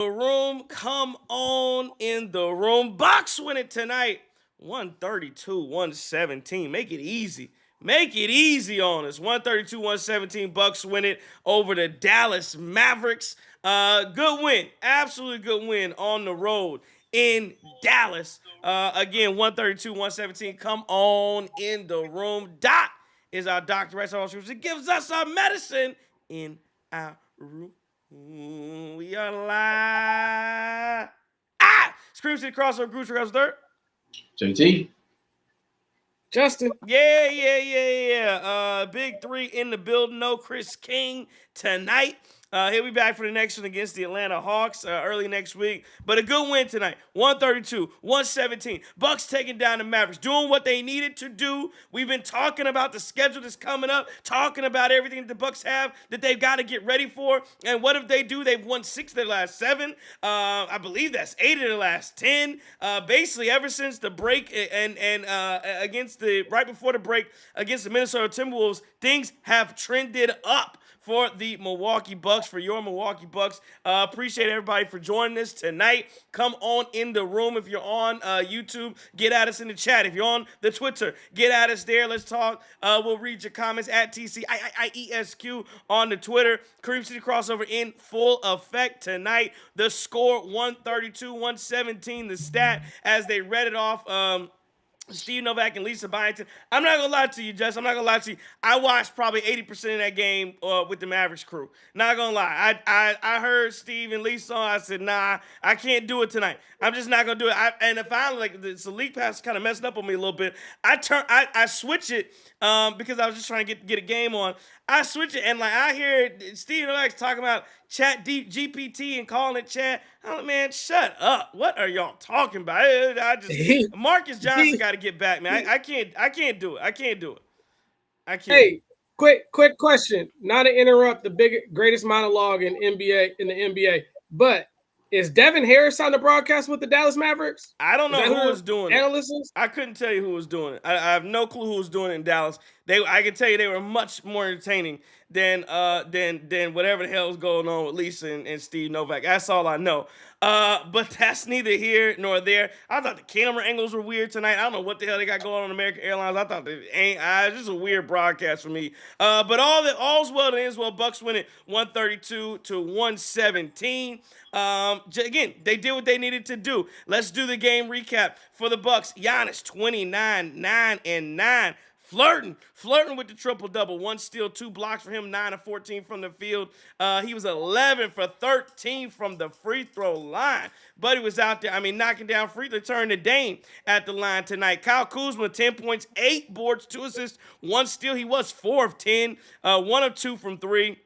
The room, come on in the room. Bucks win it tonight, 132-117. Make it easy. Make it easy on us. 132-117. Bucks win it over the Dallas Mavericks. Good win. Absolutely good win on the road in Dallas. Again, 132-117. Come on in the room. Doc is our doctor. Right? It gives us our medicine in our room. We are live. Scream City crossover. Goose House Dirt. JT. Justin. Yeah. Big three in the building. No Chris King tonight. He'll be back for the next one against the Atlanta Hawks early next week. But a good win tonight. 132-117. Bucks taking down the Mavericks. Doing what they needed to do. We've been talking about the schedule that's coming up. Talking about everything that the Bucks have that they've got to get ready for. And what if they do? They've won 6 of their last 7. I believe that's 8 of their last 10. Basically, ever since the break and against the right before the break against the Minnesota Timberwolves, things have trended up for the Milwaukee Bucks, for your Milwaukee Bucks. Appreciate everybody for joining us tonight. Come on in the room. If you're on YouTube, get at us in the chat. If you're on the Twitter, get at us there. Let's talk. We'll read your comments at TCIESQ on the Twitter. Cream City crossover in full effect tonight. The score, 132-117, the stat, as they read it off. Steve Novak and Lisa Byington. I'm not going to lie to you, Jess. I'm not going to lie to you. I watched probably 80% of that game with the Mavericks crew. Not going to lie. I heard Steve and Lisa on. I said, nah, I can't do it tonight. I'm just not going to do it. And if I, like, the league pass kind of messed up on me a little bit. I switch it because I was just trying to get a game on. I switch it, and, like, I hear Steve Novak talking about Chat GPT and calling it chat. I'm like, man, shut up. What are y'all talking about? Marcus Johnson got to get back, man. I can't do it. I can't. Hey, quick question. Not to interrupt the greatest monologue in the NBA, but is Devin Harris on the broadcast with the Dallas Mavericks? I don't know who was doing it. I couldn't tell you who was doing it. I have no clue who was doing it in Dallas. I can tell you they were much more entertaining than whatever the hell was going on with Lisa and Steve Novak. That's all I know. But that's neither here nor there. I thought the camera angles were weird tonight. I don't know what the hell they got going on American Airlines. I thought it's just a weird broadcast for me. But all's well that ends well. Bucks win it 132-117. Again, they did what they needed to do. Let's do the game recap for the Bucks. Giannis 29, 9, and 9. Flirting with the triple-double. 1 steal, 2 blocks for him, 9 of 14 from the field. He was 11 for 13 from the free throw line. But he was out there, knocking down free throw, turning to Dame at the line tonight. Kyle Kuzma, 10 points, 8 boards, 2 assists, 1 steal. He was 4 of 10, 1 of 2 from 3.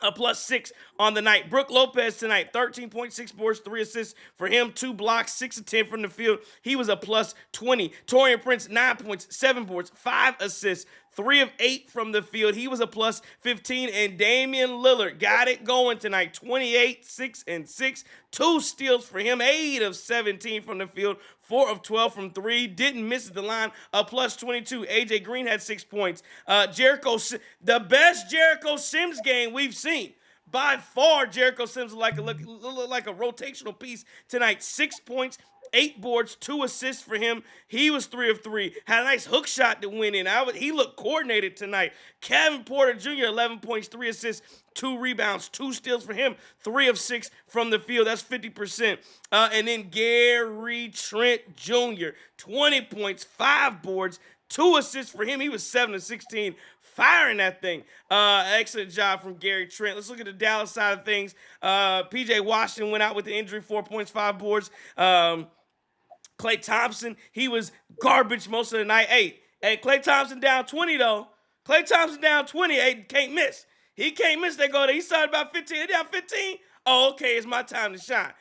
A +6 on the night. Brook Lopez tonight, 13.6 boards, 3 assists for him, 2 blocks, 6 of 10 from the field. He was a +20. Taurean Prince, 9 points, 7 boards, 5 assists, 3 of 8 from the field. He was a +15. And Damian Lillard got it going tonight. 28, 6 and 6. 2 steals for him. 8 of 17 from the field. 4 of 12 from 3. Didn't miss the line. A +22. AJ Green had 6 points. The best Jericho Sims game we've seen. By far, Jericho Sims looked like a rotational piece tonight. 6 points, 8 boards, 2 assists for him. He was 3 of 3. Had a nice hook shot to win in. He looked coordinated tonight. Kevin Porter Jr., 11 points, 3 assists, 2 rebounds, 2 steals for him, 3 of 6 from the field. That's 50%. And then Gary Trent Jr., 20 points, 5 boards, 2 assists for him. He was 7 of 16. Firing that thing. Excellent job from Gary Trent. Let's look at the Dallas side of things. P.J. Washington went out with the injury, 4 points, 5 boards. Klay Thompson, he was garbage most of the night. Hey, Klay Thompson down 20, though. Klay Thompson down 20. Hey, can't miss. He can't miss. They go there. He started about 15. They down 15. Oh, okay, it's my time to shine.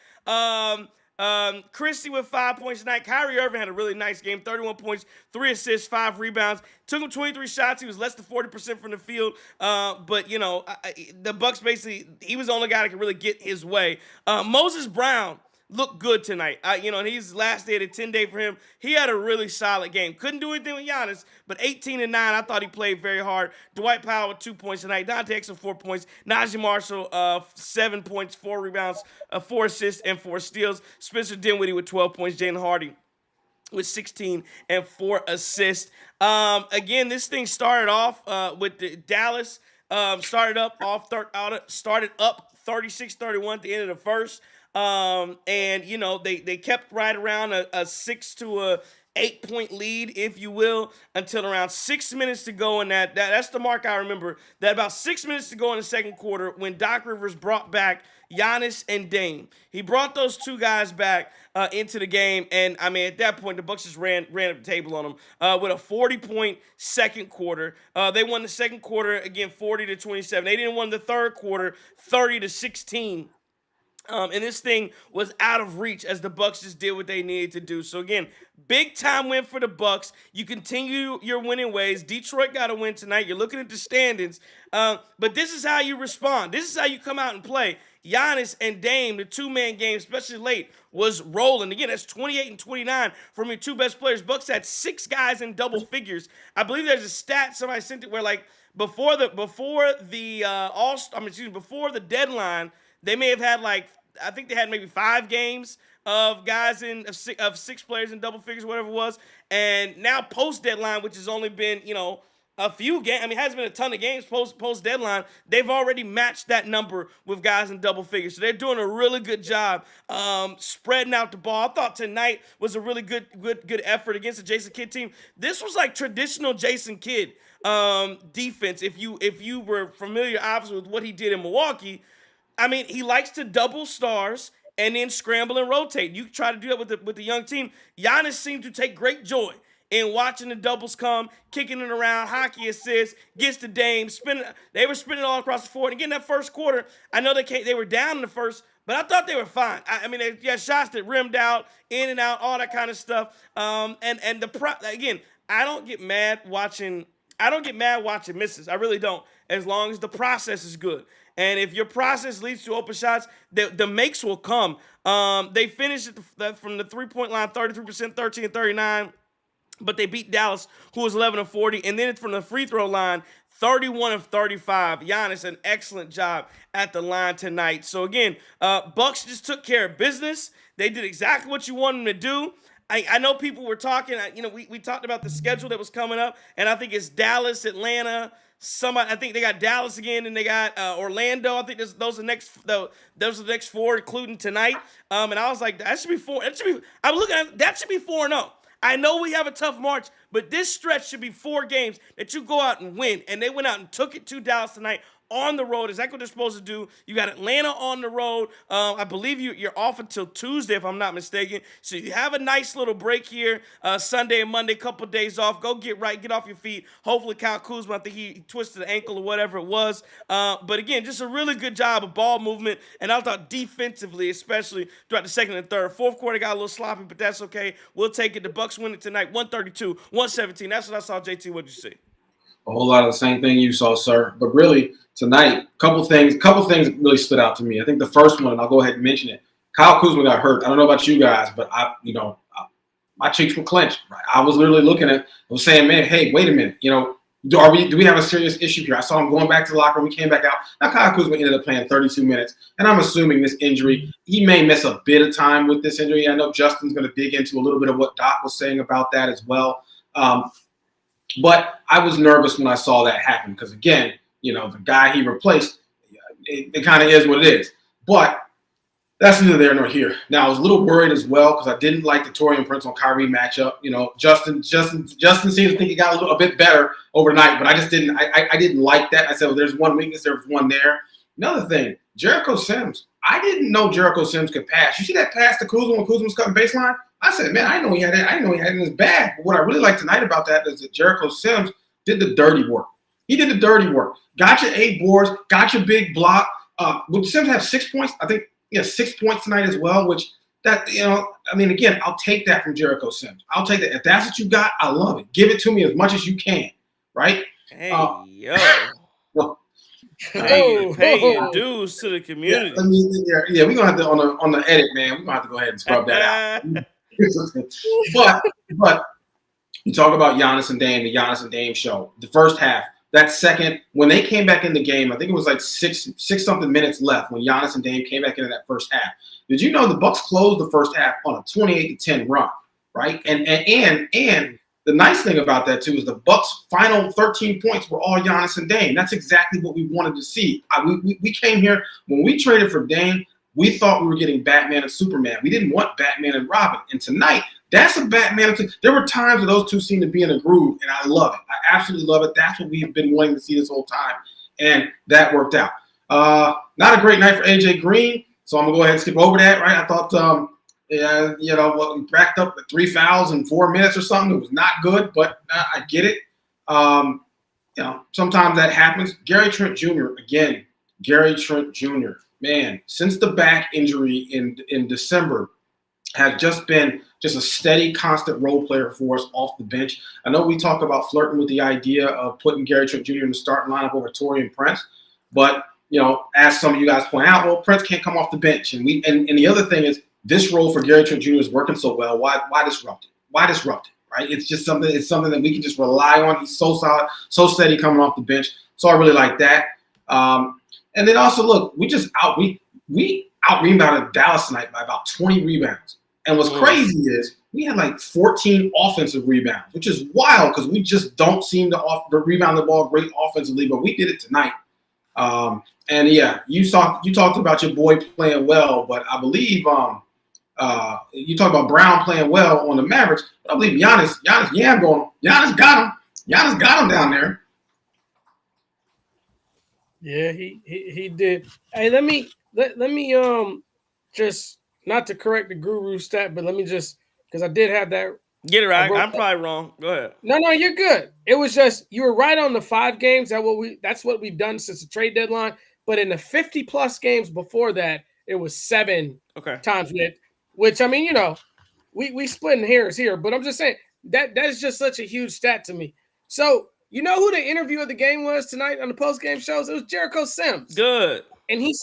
Christie with 5 points tonight. Kyrie Irving had a really nice game. 31 points, 3 assists, 5 rebounds. Took him 23 shots. He was less than 40% from the field. But, the Bucks basically, he was the only guy that could really get his way. Moses Brown looked good tonight. And he's last day of the 10-day for him. He had a really solid game. Couldn't do anything with Giannis, but 18 and 9, I thought he played very hard. Dwight Powell with 2 points tonight. Dante Exum 4 points. Najee Marshall 7 points, 4 rebounds, 4 assists, and 4 steals. Spencer Dinwiddie with 12 points. Jalen Hardy with 16 and 4 assists. Again, this thing started off with the Dallas started up 36-31 at the end of the first. They kept right around a 6 to a 8-point lead, if you will, until around 6 minutes to go. And that's the mark I remember, that about 6 minutes to go in the second quarter when Doc Rivers brought back Giannis and Dame. He brought those two guys back into the game, and at that point the Bucks just ran up the table on them with a 40-point second quarter. They won the second quarter again, 40-27. They didn't win the third quarter, 30-16. And this thing was out of reach as the Bucks just did what they needed to do. So again, big time win for the Bucks. You continue your winning ways. Detroit got a win tonight. You're looking at the standings. But this is how you respond. This is how you come out and play. Giannis and Dame, the two-man game, especially late, was rolling. Again, that's 28 and 29 from your two best players. Bucks had 6 guys in double figures. I believe there's a stat somebody sent it where before the deadline, they may have had I think they had maybe 5 games of guys of 6 players in double figures, whatever it was. And now post deadline, which has only been, a few games. It hasn't been a ton of games post deadline. They've already matched that number with guys in double figures. So they're doing a really good job spreading out the ball. I thought tonight was a really good effort against the Jason Kidd team. This was like traditional Jason Kidd defense. If you were familiar, obviously, with what he did in Milwaukee. He likes to double stars and then scramble and rotate. You try to do that with the young team. Giannis seemed to take great joy in watching the doubles come, kicking it around, hockey assists, gets to Dame, spinning. They were spinning all across the floor. And again, that first quarter, I know they were down in the first, but I thought they were fine. They had shots that rimmed out, in and out, all that kind of stuff. Again, I don't get mad watching misses. I really don't, as long as the process is good. And if your process leads to open shots, the makes will come. They finished from the three-point line 33%, 13 and 39, but they beat Dallas, who was 11 and 40. And then from the free throw line, 31 of 35. Giannis, an excellent job at the line tonight. So again, Bucks just took care of business. They did exactly what you wanted them to do. I know people were talking, we talked about the schedule that was coming up, and I think it's Dallas, Atlanta, I think they got Dallas again, and they got Orlando. I think those are the next 4, including tonight. And I was like, that should be 4. I'm looking at that should be 4-0. I know we have a tough March, but this stretch should be 4 games that you go out and win. And they went out and took it to Dallas tonight on the road. Exactly what they're supposed to do. You got Atlanta on the road. I believe you're off until Tuesday, if I'm not mistaken. So you have a nice little break here, Sunday and Monday, couple of days off. Go get off your feet. Hopefully Kyle Kuzma, I think he twisted the ankle or whatever it was. But again, just a really good job of ball movement. And I thought defensively, especially throughout the second and third. Fourth quarter got a little sloppy, but that's okay. We'll take it. The Bucks win it tonight, 132-117. That's what I saw. JT, what'd you see? A whole lot of the same thing you saw, sir. But really, tonight, couple things really stood out to me. I think the first one, and I'll go ahead and mention it. Kyle Kuzma got hurt. I don't know about you guys, but my cheeks were clenched. Right? I was literally I was saying, man, hey, wait a minute. Do we have a serious issue here? I saw him going back to the locker room. We came back out. Now Kyle Kuzma ended up playing 32 minutes, and I'm assuming this injury, he may miss a bit of time with this injury. I know Justin's going to dig into a little bit of what Doc was saying about that as well. But I was nervous when I saw that happen because, again, the guy he replaced, it kind of is what it is. But that's neither there nor here. Now, I was a little worried as well because I didn't like the Taurean Prince on Kyrie matchup. Justin seems to think it got a bit better overnight, but I just didn't. I didn't like that. I said, well, there's one weakness, there's one there. Another thing, Jericho Sims. I didn't know Jericho Sims could pass. You see that pass to Kuzma when Kuzma was cutting baseline? I said, man, I didn't know he had that. I didn't know he had it in his bag. But what I really like tonight about that is that Jericho Sims did the dirty work. He did the dirty work. Got your 8 boards, got your big block. Would Sims have 6 points? I think 6 points tonight as well, which again, I'll take that from Jericho Sims. I'll take that. If that's what you got, I love it. Give it to me as much as you can, right? Hey, yo. Well, Paying dues to the community. Yeah, we're gonna have to on the edit, man. We're gonna have to go ahead and scrub that out. but you talk about Giannis and Dame, the Giannis and Dame show. The first half, that second, when they came back in the game, I think it was like six something minutes left when Giannis and Dame came back into that first half. Did you know the Bucks closed the first half on a 28-10 run, right? And the nice thing about that too is the Bucks' final 13 points were all Giannis and Dame. That's exactly what we wanted to see. We came here when we traded for Dame. We thought we were getting Batman and Superman. We didn't want Batman and Robin. And tonight, that's a Batman. There were times where those two seemed to be in a groove, and I love it. I absolutely love it. That's what we have been wanting to see this whole time, and that worked out. Not a great night for AJ Green, so I'm gonna go ahead and skip over that. Right? I thought, we racked up 3 fouls in 4 minutes or something. It was not good, but I get it. Sometimes that happens. Gary Trent Jr. again. Gary Trent Jr. Man, since the back injury in December, has just been a steady, constant role player for us off the bench. I know we talk about flirting with the idea of putting Gary Trent Jr. in the starting lineup over Taurean Prince, but as some of you guys point out, well, Prince can't come off the bench, and the other thing is this role for Gary Trent Jr. is working so well. Why disrupt it? Why disrupt it? Right? It's just something. It's something that we can just rely on. He's so solid, so steady coming off the bench. So I really like that. And then also, look, we out rebounded Dallas tonight by about 20 rebounds. And what's crazy is we had like 14 offensive rebounds, which is wild because we just don't seem to rebound the ball great offensively, but we did it tonight. And yeah, you talked about your boy playing well, but I believe you talked about Brown playing well on the Mavericks, but I believe Giannis got him down there. Yeah, he did. Hey, let me just not to correct the guru stat, but let me just because I did have that. Get it right. I'm probably wrong. Go ahead. No, you're good. It was just you were right on the 5 games. That's what we've done since the trade deadline. But in the 50+ games before that, it was 7 times with, which I mean, we splitting hairs here, but I'm just saying that's just such a huge stat to me. So you know who the interview of the game was tonight on the post-game shows? It was Jericho Sims. Good. And he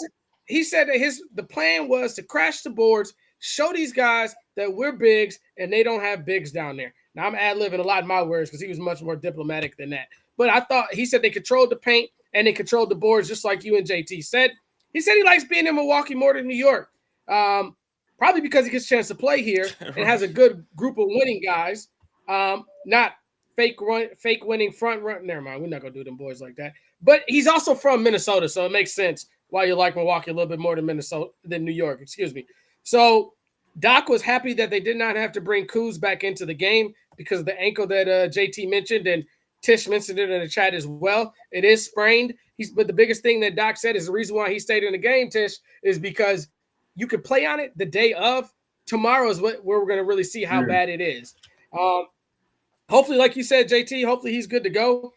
said that the plan was to crash the boards, show these guys that we're bigs and they don't have bigs down there. Now I'm ad-libbing a lot of my words because he was much more diplomatic than that. But I thought he said they controlled the paint and they controlled the boards just like you and JT said. He said he likes being in Milwaukee more than New York. Probably because he gets a chance to play here and has a good group of winning guys. Not fake winning front run. Never mind. We're not going to do them boys like that. But he's also from Minnesota, so it makes sense why you like Milwaukee a little bit more than New York. Excuse me. So Doc was happy that they did not have to bring Kuz back into the game because of the ankle that JT mentioned, and Tish mentioned it in the chat as well. It is sprained. But the biggest thing that Doc said is the reason why he stayed in the game, Tish, is because you could play on it the day of. Tomorrow is where we're going to really see how bad it is. Hopefully, like you said, JT, hopefully he's good to go.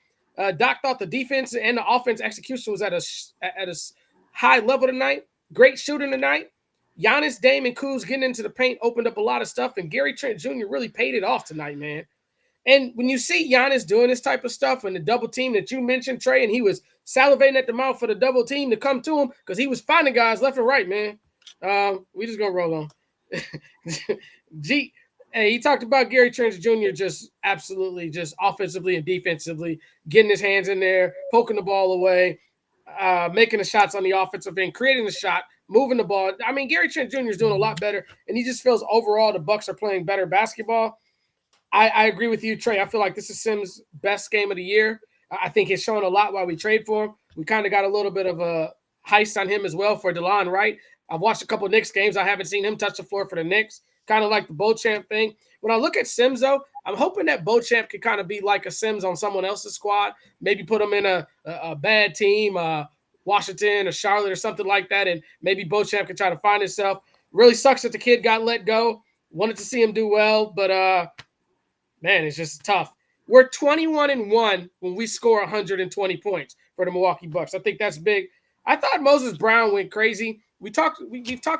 Doc thought the defense and the offense execution was at a high level tonight. Great shooting tonight. Giannis, Dame, and Kuz getting into the paint opened up a lot of stuff, and Gary Trent Jr. really paid it off tonight, man. And when you see Giannis doing this type of stuff and the double team that you mentioned, Trey, and he was salivating at the mouth for the double team to come to him because he was finding guys left and right, man. We just gonna roll on. Hey, he talked about Gary Trent Jr. just absolutely just offensively and defensively getting his hands in there, poking the ball away, making the shots on the offensive end, creating the shot, moving the ball. I mean, Gary Trent Jr. is doing a lot better, and he just feels overall the Bucks are playing better basketball. I agree with you, Trey. I feel like this is Sims' best game of the year. I think he's showing a lot while we trade for him. We kind of got a little bit of a heist on him as well for DeLon Wright. I've watched a couple of Knicks games. I haven't seen him touch the floor for the Knicks. Kind of like the Beauchamp thing. When I look at Sims, though, I'm hoping that Beauchamp could kind of be like a Sims on someone else's squad. Maybe put him in a bad team, Washington or Charlotte or something like that, and maybe Beauchamp could try to find himself. Really sucks that the kid got let go. Wanted to see him do well, but man, it's just tough. We're 21-1 when we score 120 points for the Milwaukee Bucks. I think that's big. I thought Moses Brown went crazy. We've talked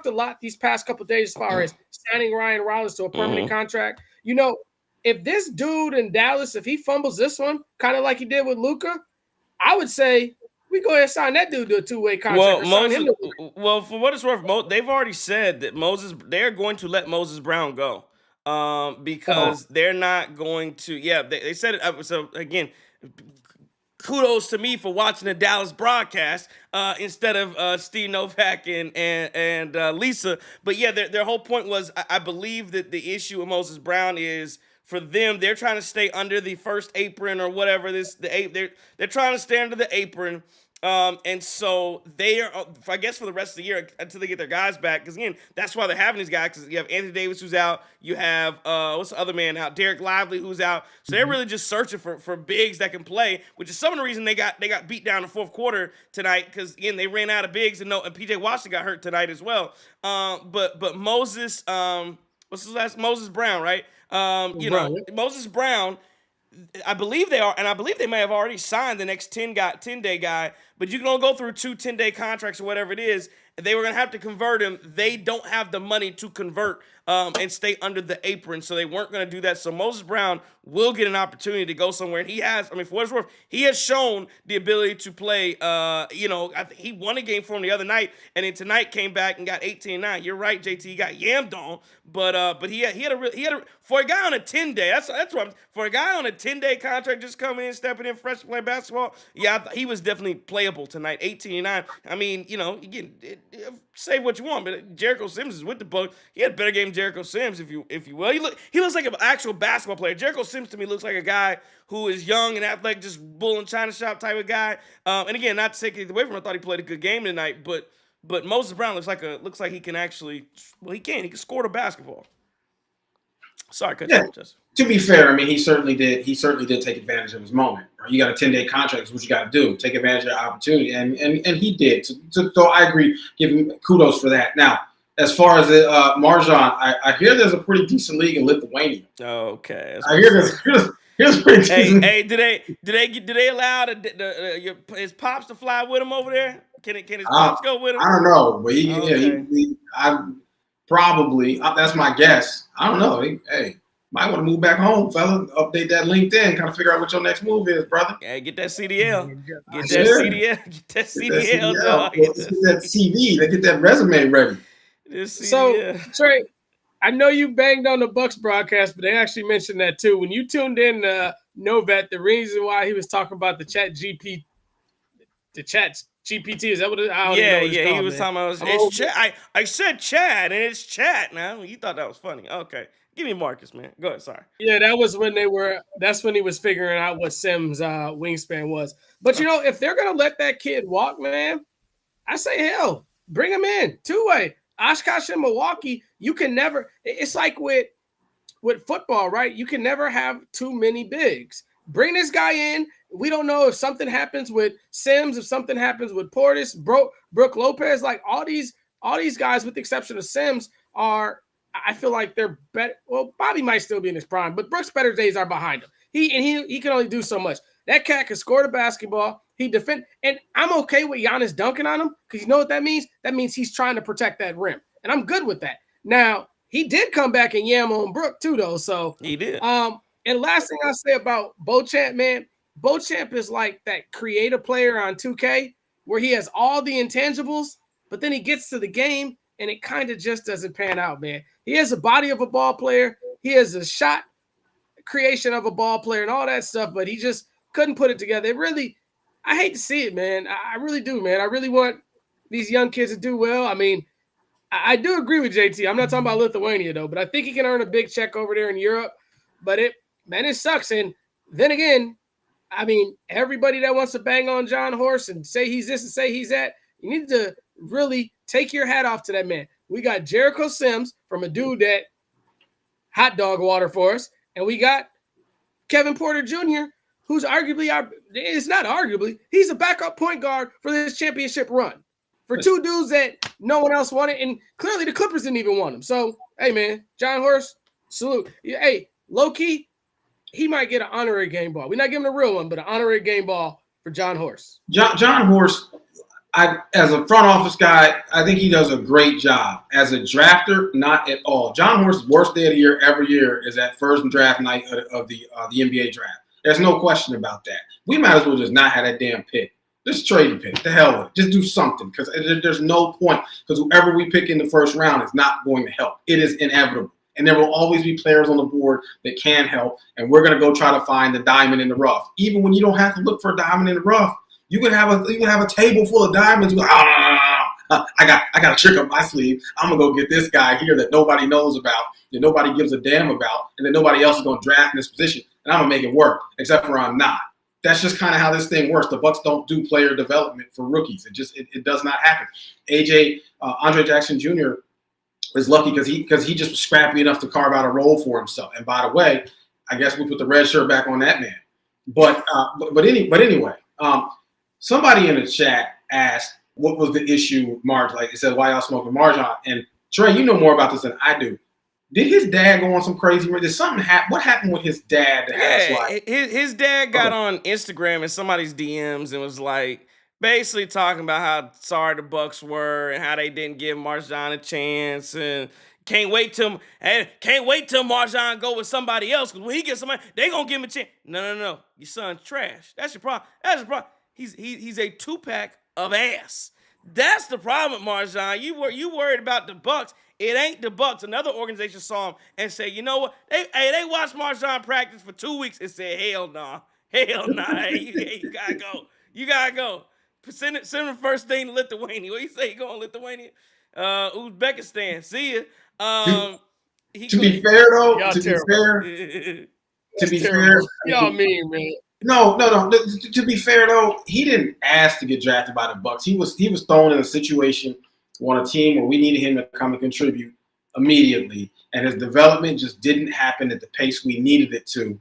a lot these past couple of days as far as signing Ryan Rollins to a permanent contract. You know, if this dude in Dallas, if he fumbles this one, kind of like he did with Luka, I would say We go ahead and sign that dude to a 2-way contract. Well, or sign him Moses. to Well, for what it's worth, they've already said that they're going to let Moses Brown go, because they're not going to. Yeah, they said it. So again, kudos to me for watching the Dallas broadcast instead of Steve Novak and Lisa. But yeah, their whole point was, I believe that the issue with Moses Brown is, for them, they're trying to stay under the first apron or whatever they're trying to stay under the apron. And so they are, I guess, for the rest of the year until they get their guys back. Because again, that's why they're having these guys. Because you have Anthony Davis who's out. You have what's the other man out? Derek Lively who's out. So they're really just searching for bigs that can play, which is some of the reason they got beat down in the fourth quarter tonight. Because again, they ran out of bigs, and PJ Washington got hurt tonight as well. But Moses, what's his last? Moses Brown, right? Moses Brown. I believe they are, and I believe they may have already signed the next 10-day guy, but you can only go through 2 10-day contracts or whatever it is. They were going to have to convert him. They don't have the money to convert and stay under the apron, so they weren't going to do that. So Moses Brown will get an opportunity to go somewhere, and he has, for what it's worth, he has shown the ability to play. I think he won a game for him the other night, and then tonight came back and got 18-9. You're right, JT, he got yammed on, but he had a for a guy on a 10-day. That's what for a guy on a 10-day contract, just coming in, stepping in, fresh to play basketball. Yeah, he was definitely playable tonight. 18-9. I mean, again, say what you want, but Jericho Sims is with the Bucks. He had a better game than Jericho Sims, if you will. He looks like an actual basketball player. Jericho Sims to me looks like a guy who is young and athletic, just bull in China shop type of guy. And again, not to take it away from him, I thought he played a good game tonight, but Moses Brown looks like he can actually, he can score the basketball. Sorry, cut you off, Justin. To be fair, I mean, he certainly did take advantage of his moment. Right? You got a 10-day contract, is what you got to do. Take advantage of the opportunity, and he did. So I agree. Give him kudos for that. Now, as far as MarJon, I hear there's a pretty decent league in Lithuania. Okay. I hear there's pretty decent. Hey, do they allow his pops to fly with him over there? Can his pops go with him? I don't know, but I probably that's my guess. I don't know. Hey, might want to move back home, fella. Update that LinkedIn, kind of figure out what your next move is, brother. Yeah, get that CDL. Get that CDL, dog. Get that CV. Get that resume ready. So, Trey, I know you banged on the Bucks broadcast, but they actually mentioned that too. When you tuned in, Novet, the reason why he was talking about the chat GPT, is that what it is? Yeah, he was talking about it's chat. I said chat, and it's chat now. You thought that was funny. Okay. Give me Marcus, man. Go ahead, sorry. Yeah, that's when he was figuring out what Sims' wingspan was. But, if they're going to let that kid walk, man, I say, hell, bring him in. 2-way. Oshkosh and Milwaukee, you can never – it's like with football, right? You can never have too many bigs. Bring this guy in. We don't know if something happens with Sims, if something happens with Portis, Brooke Lopez. Like all these guys, with the exception of Sims, are – I feel like they're better. Well, Bobby might still be in his prime, but Brooks' better days are behind him. He can only do so much. That cat can score the basketball. He defend, and I'm okay with Giannis dunking on him because you know what that means? That means he's trying to protect that rim, and I'm good with that. Now he did come back and yam on Brooke too, though. So he did. And last thing I say about Beauchamp, man, Beauchamp is like that creative player on 2K where he has all the intangibles, but then he gets to the game and it kind of just doesn't pan out, man. He has a body of a ball player. He has a shot creation of a ball player and all that stuff, but he just couldn't put it together. It really, I hate to see it, man. I really do, man. I really want these young kids to do well. I mean, I do agree with JT. I'm not talking about Lithuania, though, but I think he can earn a big check over there in Europe. But it sucks. And then again, I mean, everybody that wants to bang on John Horst and say he's this and say he's that, you need to really take your hat off to that man. We got Jericho Sims from a dude that hot dog water for us, and we got Kevin Porter Jr., who's it's not arguably, he's a backup point guard for this championship run. For two dudes that no one else wanted, and clearly the Clippers didn't even want him. So, hey, man, John Horst, salute. Hey, low-key, he might get an honorary game ball. We're not giving a real one, but an honorary game ball for John Horst. John Horst, as a front office guy, I think he does a great job. As a drafter, not at all. John Horst's worst day of the year every year is that first draft night of the NBA draft. There's no question about that. We might as well just not have that damn pick. Just trade the pick. The hell with it. Just do something because there's no point because whoever we pick in the first round is not going to help. It is inevitable. And there will always be players on the board that can help. And we're going to go try to find the diamond in the rough. Even when you don't have to look for a diamond in the rough, you can have a table full of diamonds. I got a trick up my sleeve. I'm going to go get this guy here that nobody knows about, that nobody gives a damn about, and that nobody else is going to draft in this position. And I'm going to make it work, except for I'm not. That's just kind of how this thing works. The Bucks don't do player development for rookies. It does not happen. Andre Jackson Jr. is lucky because he just was scrappy enough to carve out a role for himself. And by the way, I guess we put the red shirt back on that man. But anyway, somebody in the chat asked what was the issue with MarJon. Like it said, why y'all smoking MarJon? And Trey, you know more about this than I do. Did his dad go on some crazy? Did something happen? What happened with his dad? His dad got on Instagram in somebody's DMs and was like basically talking about how sorry the Bucks were and how they didn't give MarJon a chance and can't wait till MarJon go with somebody else because when he gets somebody, they gonna give him a chance. No, your son's trash. That's your problem. He's a 2-pack of ass. That's the problem with MarJon. You worried about the Bucks. It ain't the Bucks. Another organization saw him and said, you know what? They watched MarJon practice for 2 weeks and said, hell nah. Hey, you gotta go. You gotta go. Send him first thing to Lithuania. What you say? You going to Lithuania? Uzbekistan. See ya. To be fair, though, y'all mean, man. No. To be fair, though, he didn't ask to get drafted by the Bucks. He was thrown in a situation on a team where we needed him to come and contribute immediately, and his development just didn't happen at the pace we needed it to.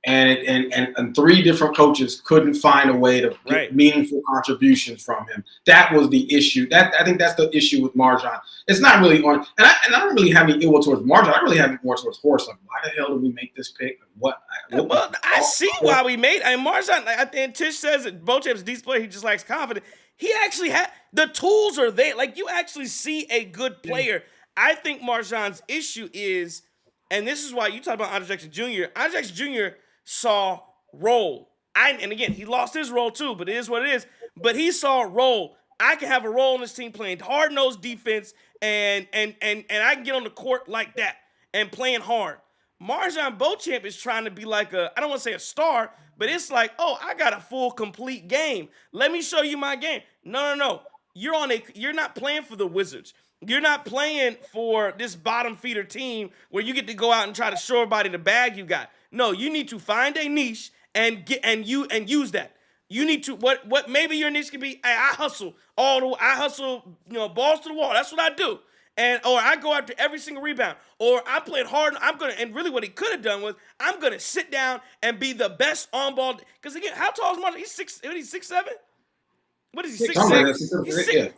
And 3 different coaches couldn't find a way to get meaningful contributions from him. That was the issue. I think that's the issue with MarJon. It's not really on, and I don't really have any ill towards MarJon. I really have more towards Horst. Like, why the hell did we make this pick? I see why we made. I mean, MarJon. I think Tish says that Beauchamp's a decent player. He just lacks confidence. He actually had the tools are there. Like you actually see a good player. I think MarJon's issue is, and this is why you talk about Andre Jackson Jr. Andre Jackson Jr. saw role. And again, he lost his role too, but it is what it is. But he saw role. I can have a role in this team playing hard-nosed defense and I can get on the court like that and playing hard. MarJon Beauchamp is trying to be like I don't want to say a star, but it's like, oh, I got a full complete game. Let me show you my game. No. You're not playing for the Wizards. You're not playing for this bottom feeder team where you get to go out and try to show everybody the bag you got. No, you need to find a niche and use that. You need to what maybe your niche could be. I hustle balls to the wall. That's what I do. Or I go after every single rebound. Or I played hard. And really what he could have done was I'm gonna sit down and be the best on ball. Because again, how tall is MarJon? He's 6'7"? What is he? 6'6"?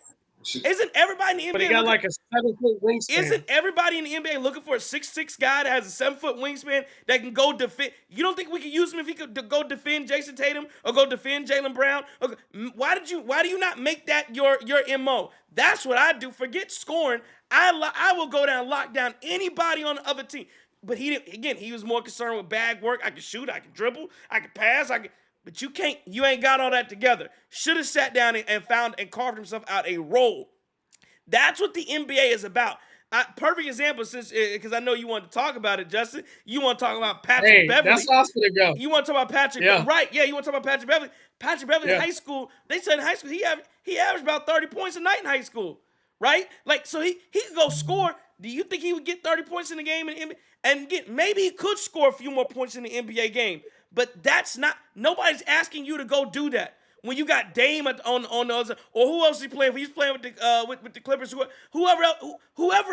Isn't everybody in the NBA? But he got like a 7-foot wingspan. Isn't everybody in the NBA looking for a 6'6" guy that has a 7-foot wingspan that can go defend? You don't think we could use him if he could go defend Jason Tatum or go defend Jaylen Brown? Why do you not make that your MO? That's what I do. Forget scoring. I will go down, lock down anybody on the other team. But he was more concerned with bag work. I can shoot, I can dribble, I can pass, but you ain't got all that together. Should have sat down and found and carved himself out a role. That's what the NBA is about. Perfect example, because I know you want to talk about it, Justin. You want to talk about Patrick Beverley. That's awesome to go. You want to talk about Patrick, right? Yeah, you want to talk about Patrick Beverley. Patrick Beverley in high school, they said in high school he averaged about 30 points a night in high school, right? Like, so he could go score. Do you think he would get 30 points in the game in the NBA? And again, maybe he could score a few more points in the NBA game. But that's not, nobody's asking you to go do that. When you got Dame on the other, or who else is he playing? He's playing with the Clippers. Whoever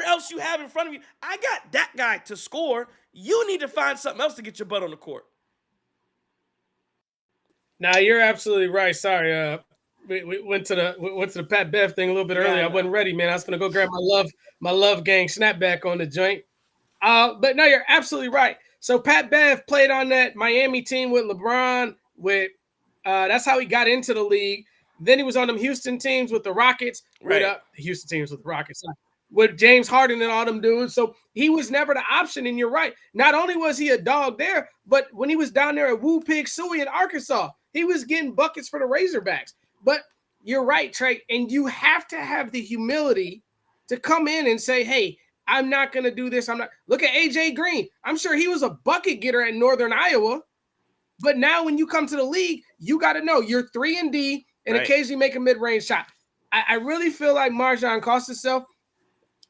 else you have in front of you, I got that guy to score. You need to find something else to get your butt on the court. Now you're absolutely right. Sorry, we went to the Pat Bev thing a little bit earlier. I wasn't ready, man. I was gonna go grab my love gang snapback on the joint. But no, you're absolutely right. So Pat Bev played on that Miami team with LeBron. That's how he got into the league. Then he was on them Houston teams with the Rockets. Right. The Houston teams with the Rockets. With James Harden and all them dudes. So he was never the option, and you're right. Not only was he a dog there, but when he was down there at Woo Pig Suey in Arkansas, he was getting buckets for the Razorbacks. But you're right, Trey, and you have to have the humility to come in and say, hey, I'm not going to do this. I'm not. Look at AJ Green. I'm sure he was a bucket getter at Northern Iowa. But now when you come to the league, you got to know you're 3-and-D and occasionally make a mid-range shot. I really feel like MarJon cost himself.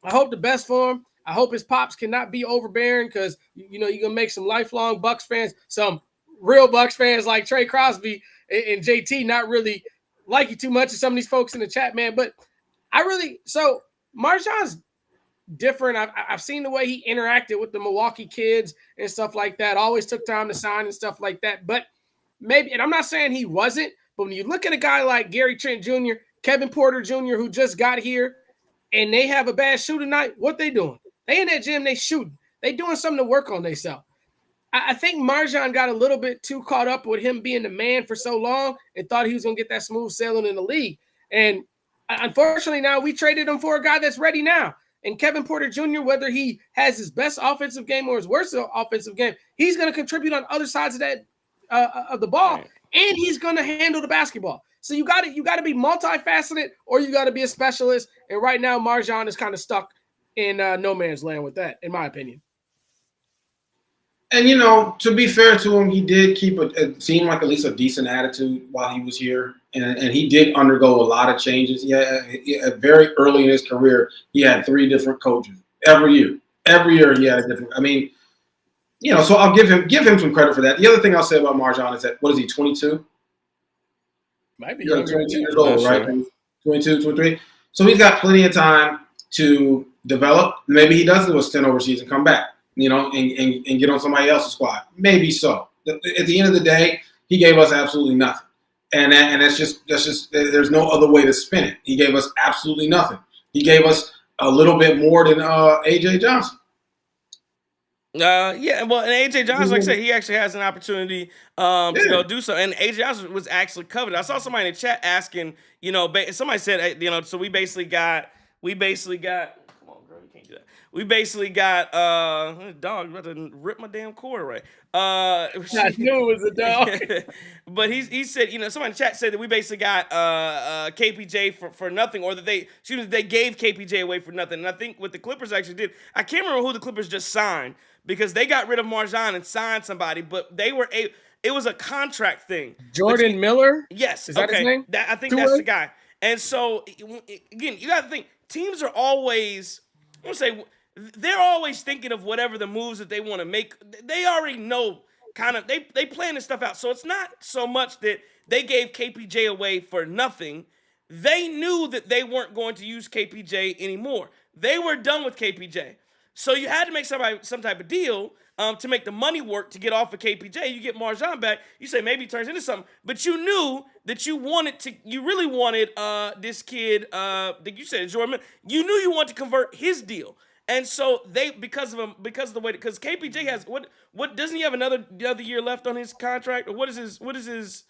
I hope the best for him. I hope his pops cannot be overbearing because, you're going to make some lifelong Bucks fans, some real Bucks fans like Trey Crosby and JT not really like you too much, and some of these folks in the chat, man. But so MarJon's different. I've seen the way he interacted with the Milwaukee kids and stuff like that. Always took time to sign and stuff like that. But maybe, and I'm not saying he wasn't, but when you look at a guy like Gary Trent Jr., Kevin Porter Jr., who just got here, and they have a bad shooting night, what they doing? They in that gym, they shooting. They doing something to work on themselves. I think MarJon got a little bit too caught up with him being the man for so long and thought he was going to get that smooth sailing in the league. And unfortunately, now we traded him for a guy that's ready now. And Kevin Porter Jr., whether he has his best offensive game or his worst offensive game, he's going to contribute on other sides of that of the ball, and he's going to handle the basketball. So you got to be multifaceted, or you got to be a specialist. And right now, MarJon is kind of stuck in no man's land with that, in my opinion. And, to be fair to him, he did keep it seemed like at least a decent attitude while he was here. And he did undergo a lot of changes. Very early in his career, he had 3 different coaches every year. Every year he had a different. I mean, so I'll give him some credit for that. The other thing I'll say about MarJon is that, what is he, 22? Might be 22 years old, right? 22, 23. So he's got plenty of time to develop. Maybe he does do a stint overseas and come back, and get on somebody else's squad. Maybe so. At the end of the day, he gave us absolutely nothing. And that's just there's no other way to spin it. He gave us absolutely nothing. He gave us a little bit more than AJ Johnson. Well, and AJ Johnson, like I said, he actually has an opportunity to go do so. And AJ Johnson was actually covered. I saw somebody in the chat asking, somebody said, so we basically got. Come on, girl, you can't do that. We basically got dog about to rip my damn cord away. I knew it was a dog. But he said, somebody in the chat said that we basically got KPJ for nothing, or that they gave KPJ away for nothing. And I think what the Clippers actually did, I can't remember who the Clippers just signed, because they got rid of MarJon and signed somebody, but it was a contract thing. Jordan Miller? Yes. Is that his name? I think that's the guy. And so, again, you got to think, teams are always, they're always thinking of whatever the moves that they want to make. They already know they plan this stuff out. So it's not so much that they gave KPJ away for nothing. They knew that they weren't going to use KPJ anymore. They were done with KPJ. So you had to make some type of deal to make the money work to get off of KPJ. You get MarJon back. You say maybe he turns into something. But you knew that you really wanted this kid, that you said, Jordan. You knew you wanted to convert his deal. And so because of the way, because KPJ has what doesn't he have another year left on his contract, or what is his?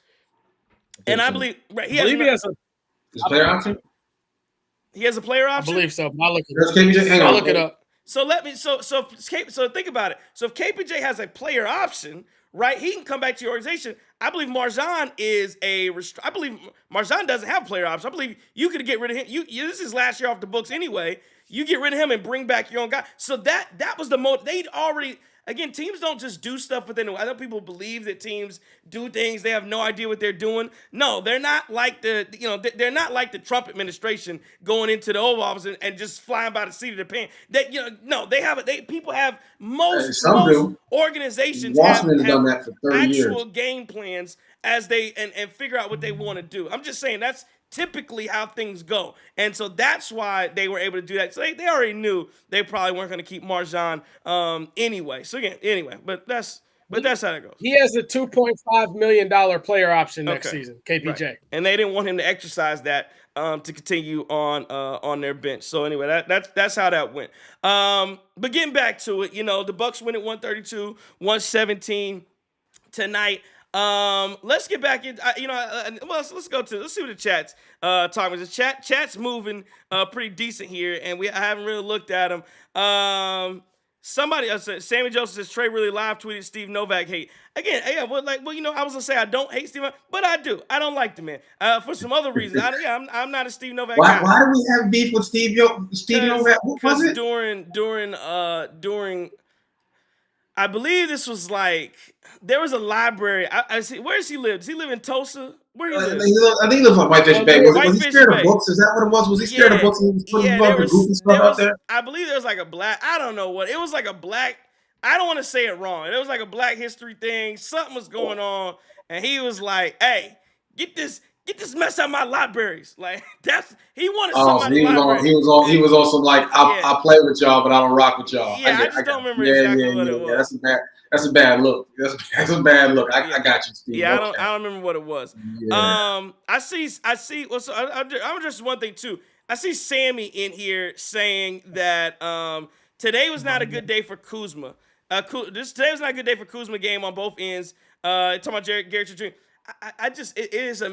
And I believe he has a player option. He has a player option. I believe so. I'll look it up. So think about it. So if KPJ has a player option, right, he can come back to your organization. I believe MarJon I believe MarJon doesn't have a player option. I believe you could get rid of him. This is last year off the books anyway. You get rid of him and bring back your own guy. So that was the most. They'd already. Again, teams don't just do stuff within. I know people believe that teams do things. They have no idea what they're doing. No, they're not like they're not like the Trump administration going into the Oval Office and just flying by the seat of the pants. People have most organizations Washington's done that for 30 years. Actual game plans as they and figure out what they want to do. I'm just saying that's typically how things go. And so that's why they were able to do that. So they already knew they probably weren't going to keep MarJon anyway. So but that's how it goes. He has a $2.5 million player option next season, KPJ. Right. And they didn't want him to exercise that to continue on their bench. So anyway, that's how that went. But getting back to it, the Bucks win at 132-117 tonight. Let's get back in. Let's see what the chat's talking about. The chat's moving pretty decent here, and I haven't really looked at them. Somebody said Sammy Joseph says Trey really live tweeted Steve Novak hate again. Yeah, well, I was gonna say I don't hate Steve, but I do. I don't like the man for some other reasons. I'm not a Steve Novak guy. Why do we have beef with Steve Novak? What was it? During I believe this was like there was a library. I see. Where does he live? Does he live in Tulsa? Where he live? I think he lives on Whitefish Bay. Was he scared of books? Is that what it was? Was he scared of books? And he was putting the goofy stuff out there? I believe there was like a black. I don't know what it was like a black. I don't want to say it wrong. It was like a Black History thing. Something was going on, and he was like, "Hey, get this mess out of my libraries." Like he wanted somebody. He was on some like I play with y'all, but I don't rock with y'all. Yeah, I just don't remember exactly what it was. That's a bad look. That's a bad look. I got you, Steve. Yeah, I don't remember what it was. Yeah. I see. Well, so I'm just one thing too. I see Sammy in here saying that today was not a good day for Kuzma. Today was not a good day for Kuzma game on both ends. Talking about Garrett Jr.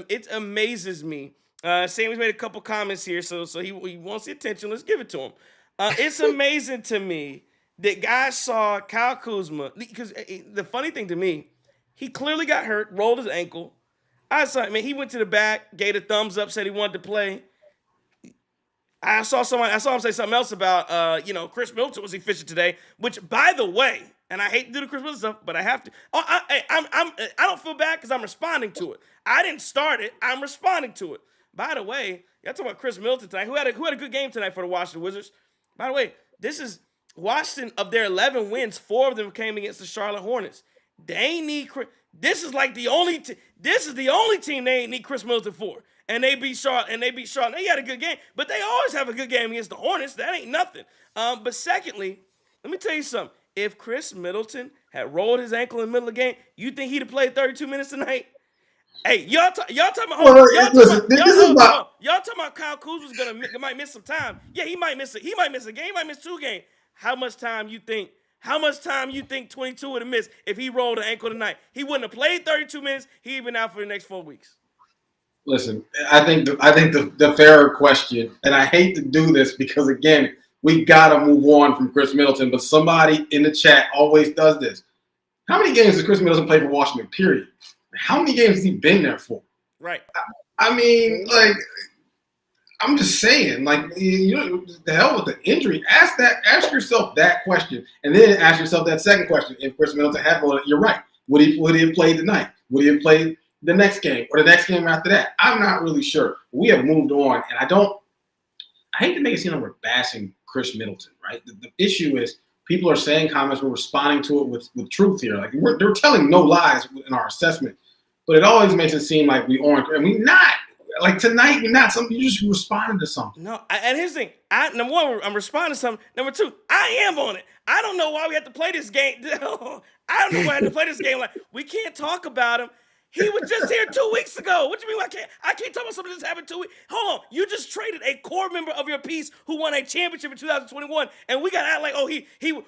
It amazes me. Sammy's made a couple comments here, so he wants the attention. Let's give it to him. It's amazing to me that guys saw Kyle Kuzma, because the funny thing to me, he clearly got hurt, rolled his ankle. I saw, he went to the back, gave a thumbs up, said he wanted to play. I saw him say something else about, Chris Middleton was efficient today, which, by the way, and I hate to do the Chris Middleton stuff, but I have to. I don't feel bad because I'm responding to it. I didn't start it. I'm responding to it. By the way, y'all talking about Chris Middleton tonight, who had a good game tonight for the Washington Wizards. By the way, this is Washington, of their 11 wins, 4 of them came against the Charlotte Hornets. They ain't need Chris. This is the only team they ain't need Chris Middleton for. And they beat Charlotte. They had a good game, but they always have a good game against the Hornets. That ain't nothing. But secondly, let me tell you something. If Chris Middleton had rolled his ankle in the middle of the game, you think he'd have played 32 minutes tonight? Hey, y'all talking about Kyle Kuzma's might miss some time. Yeah, he might miss a game, he might miss 2 games. How much time you think 22 would have missed if he rolled an ankle tonight? He wouldn't have played 32 minutes. He'd been out for the next 4 weeks. Listen, I think the fairer question, and I hate to do this because again, we gotta move on from Chris Middleton, but somebody in the chat always does this. How many games has Chris Middleton played for Washington? Period. How many games has he been there for? Right. I mean, like, I'm just saying, like, the hell with the injury. Ask yourself that question, and then ask yourself that second question. If Chris Middleton had rolled it, you're right. Would he have played tonight? Would he have played the next game or the next game after that? I'm not really sure. We have moved on, and I hate to make it seem like we're bashing Chris Middleton, right? The issue is people are saying comments, we're responding to it with truth here. Like they're telling no lies in our assessment, but it always makes it seem like we aren't, and we're not. Like tonight, you're not something. You just responded to something. No, and here's the thing. Number one, I'm responding to something. Number two, I am on it. I don't know why we have to play this game. I don't know why I have to play this game. Like we can't talk about him. He was just here 2 weeks ago. What do you mean I can't talk about something that just happened 2 weeks? Hold on. You just traded a core member of your piece who won a championship in 2021, and we got to act like,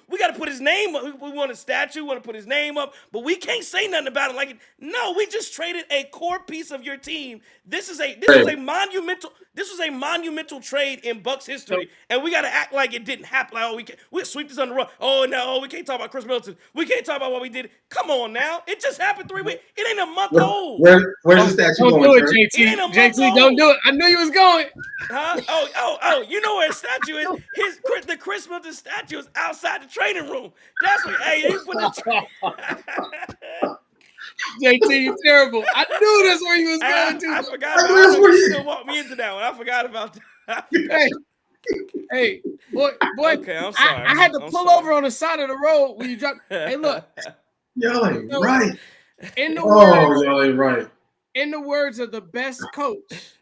we got to put his name up. We want a statue, we want to put his name up, but we can't say nothing about it. No, we just traded a core piece of your team. This was a monumental trade in Bucks history, and we got to act like it didn't happen. Like, we'll sweep this under the rug. Oh, no, we can't talk about Chris Middleton. We can't talk about what we did. Come on now. It just happened 3 weeks. It ain't a month old. Where's the statue going? Don't do it, JT. JT, don't do it. I knew you was going. Huh? Oh, you know where his statue is? The Chris Middleton statue is outside the training room. That's what, he put the JT, you terrible. I knew that's where you was going to. I forgot about that. You still walked me into that one. I forgot about that. Hey, boy. Okay, I'm sorry. I had to pull over on the side of the road when you dropped. Hey, look. Y'all ain't right. Y'all ain't right. In the words of the best coach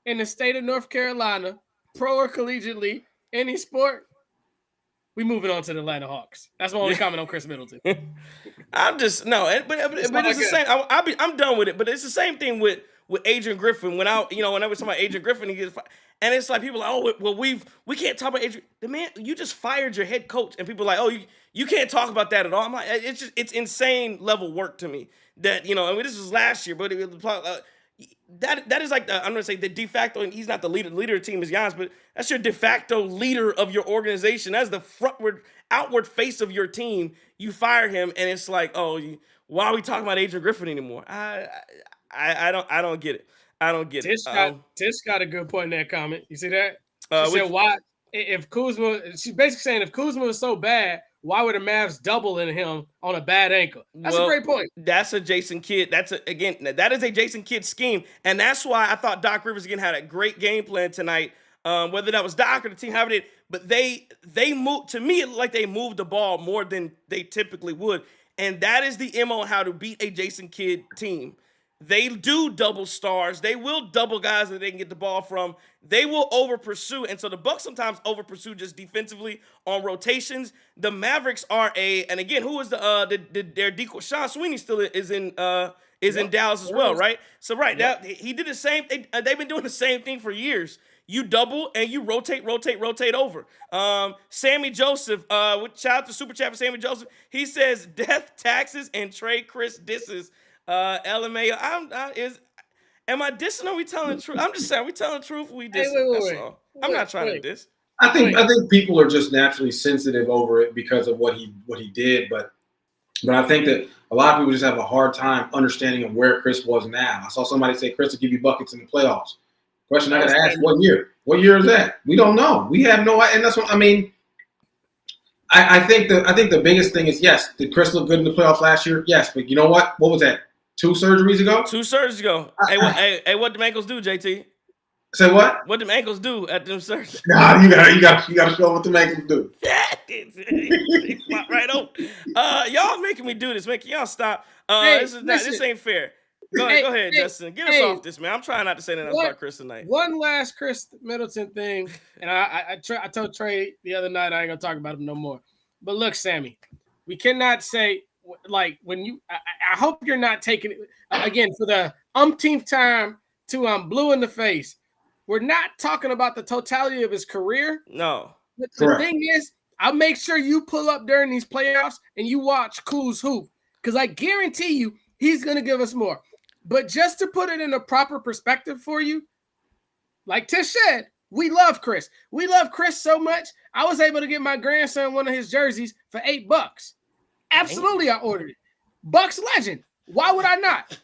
in the state of North Carolina, pro or collegiately, any sport, we moving on to the Atlanta Hawks. That's my only comment on Chris Middleton. I'm just but it's the same. I'm done with it. But it's the same thing with Adrian Griffin. When I was talking about Adrian Griffin, and it's like people are like, oh, well, we can't talk about Adrian. The man, you just fired your head coach, and people are like, oh, you can't talk about that at all. I'm like, it's insane level work to me. That this was last year, but that is like I'm gonna say the de facto, and he's not the leader. The leader of the team is Giannis, but that's your de facto leader of your organization. That's the outward face of your team. You fire him, and it's like, oh, why are we talking about Adrian Griffin anymore? I don't get it. I don't get it. Tish got a good point in that comment. You see that? She Which, said, "Why if Kuzma?" She's basically saying if Kuzma is so bad, why would the Mavs double in him on a bad ankle? That's a great point. That's a Jason Kidd. That is a Jason Kidd scheme, and that's why I thought Doc Rivers again had a great game plan tonight. Whether that was Doc or the team, however it did, but they moved, to me, it looked like they moved the ball more than they typically would, and that is the MO on how to beat a Jason Kidd team. They do double stars. They will double guys that they can get the ball from. They will over pursue, and so the Bucks sometimes over pursue just defensively on rotations. The Mavericks are and again, who is their decoy? Sean Sweeney still is in Dallas as well, right? So now he did the same. They've been doing the same thing for years. You double and you rotate over. Sammy Joseph, shout out to Super Chat for Sammy Joseph. He says death, taxes, and trade Chris disses. LMA, am I dissing or we telling the truth? I'm just saying, we telling the truth, we dissing. That's all. I'm not trying to diss. I think people are just naturally sensitive over it because of what he did, but I think that a lot of people just have a hard time understanding of where Chris was now. I saw somebody say Chris will give you buckets in the playoffs. Question I got to ask: what year? What year is that? We don't know. We have no idea. And that's what I mean. I think the biggest thing is, yes, did Chris look good in the playoffs last year? Yes, but you know what? What was that? 2 surgeries ago? 2 surgeries ago. Hey, what them ankles do, JT? Say what? What them ankles do at them surgeries? Nah, you gotta show what them ankles do. They flop right open. Y'all making me do this, man. Can y'all stop? This ain't fair. Go ahead, Justin. Get us off this, man. I'm trying not to say anything about Chris tonight. One last Chris Middleton thing, and I told Trey the other night I ain't gonna talk about him no more. But look, Sammy, we cannot say like when you. I hope you're not taking it again for the umpteenth time to blue in the face. We're not talking about the totality of his career. No. The thing is, I'll make sure you pull up during these playoffs and you watch Kuz hoop because I guarantee you he's gonna give us more. But just to put it in a proper perspective for you, like Tish said, we love Chris. We love Chris so much. I was able to get my grandson one of his jerseys for $8. Absolutely, I ordered it. Bucks legend. Why would I not?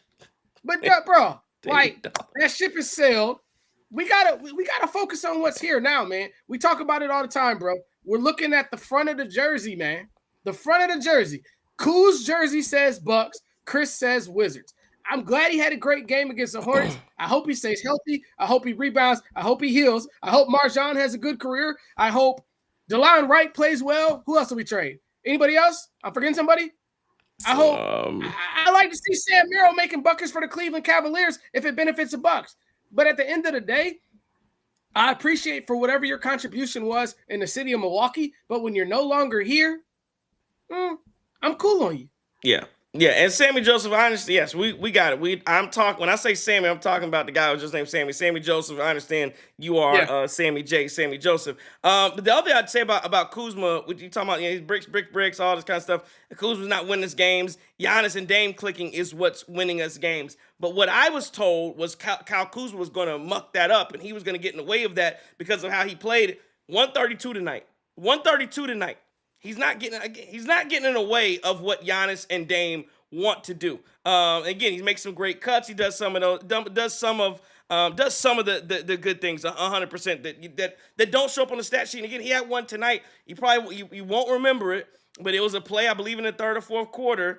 But bro, like that ship is sailed. We gotta focus on what's here now, man. We talk about it all the time, bro. We're looking at the front of the jersey, man. The front of the jersey. Kuz's jersey says Bucks. Chris says Wizards. I'm glad he had a great game against the Hornets. I hope he stays healthy. I hope he rebounds. I hope he heals. I hope MarJon has a good career. I hope DeLon Wright plays well. Who else do we trade? Anybody else? I'm forgetting somebody? I hope. I like to see Sam Merrill making buckets for the Cleveland Cavaliers if it benefits the Bucks. But at the end of the day, I appreciate for whatever your contribution was in the city of Milwaukee. But when you're no longer here, I'm cool on you. Yeah, and Sammy Joseph, I understand. Yes, we got it. When I say Sammy, I'm talking about the guy who just named Sammy. Sammy Joseph, I understand you are Sammy Joseph. But the other thing I'd say about Kuzma, what you talking about, he's bricks, all this kind of stuff. Kuzma's not winning us games. Giannis and Dame clicking is what's winning us games. But what I was told was Kyle Kuzma was going to muck that up, and he was going to get in the way of that because of how he played. 132 tonight. 132 tonight. He's not getting in the way of what Giannis and Dame want to do. Again, he makes some great cuts. He does some of those. Does some of the good things 100% that don't show up on the stat sheet. And again, he had one tonight. You won't remember it, but it was a play I believe in the third or fourth quarter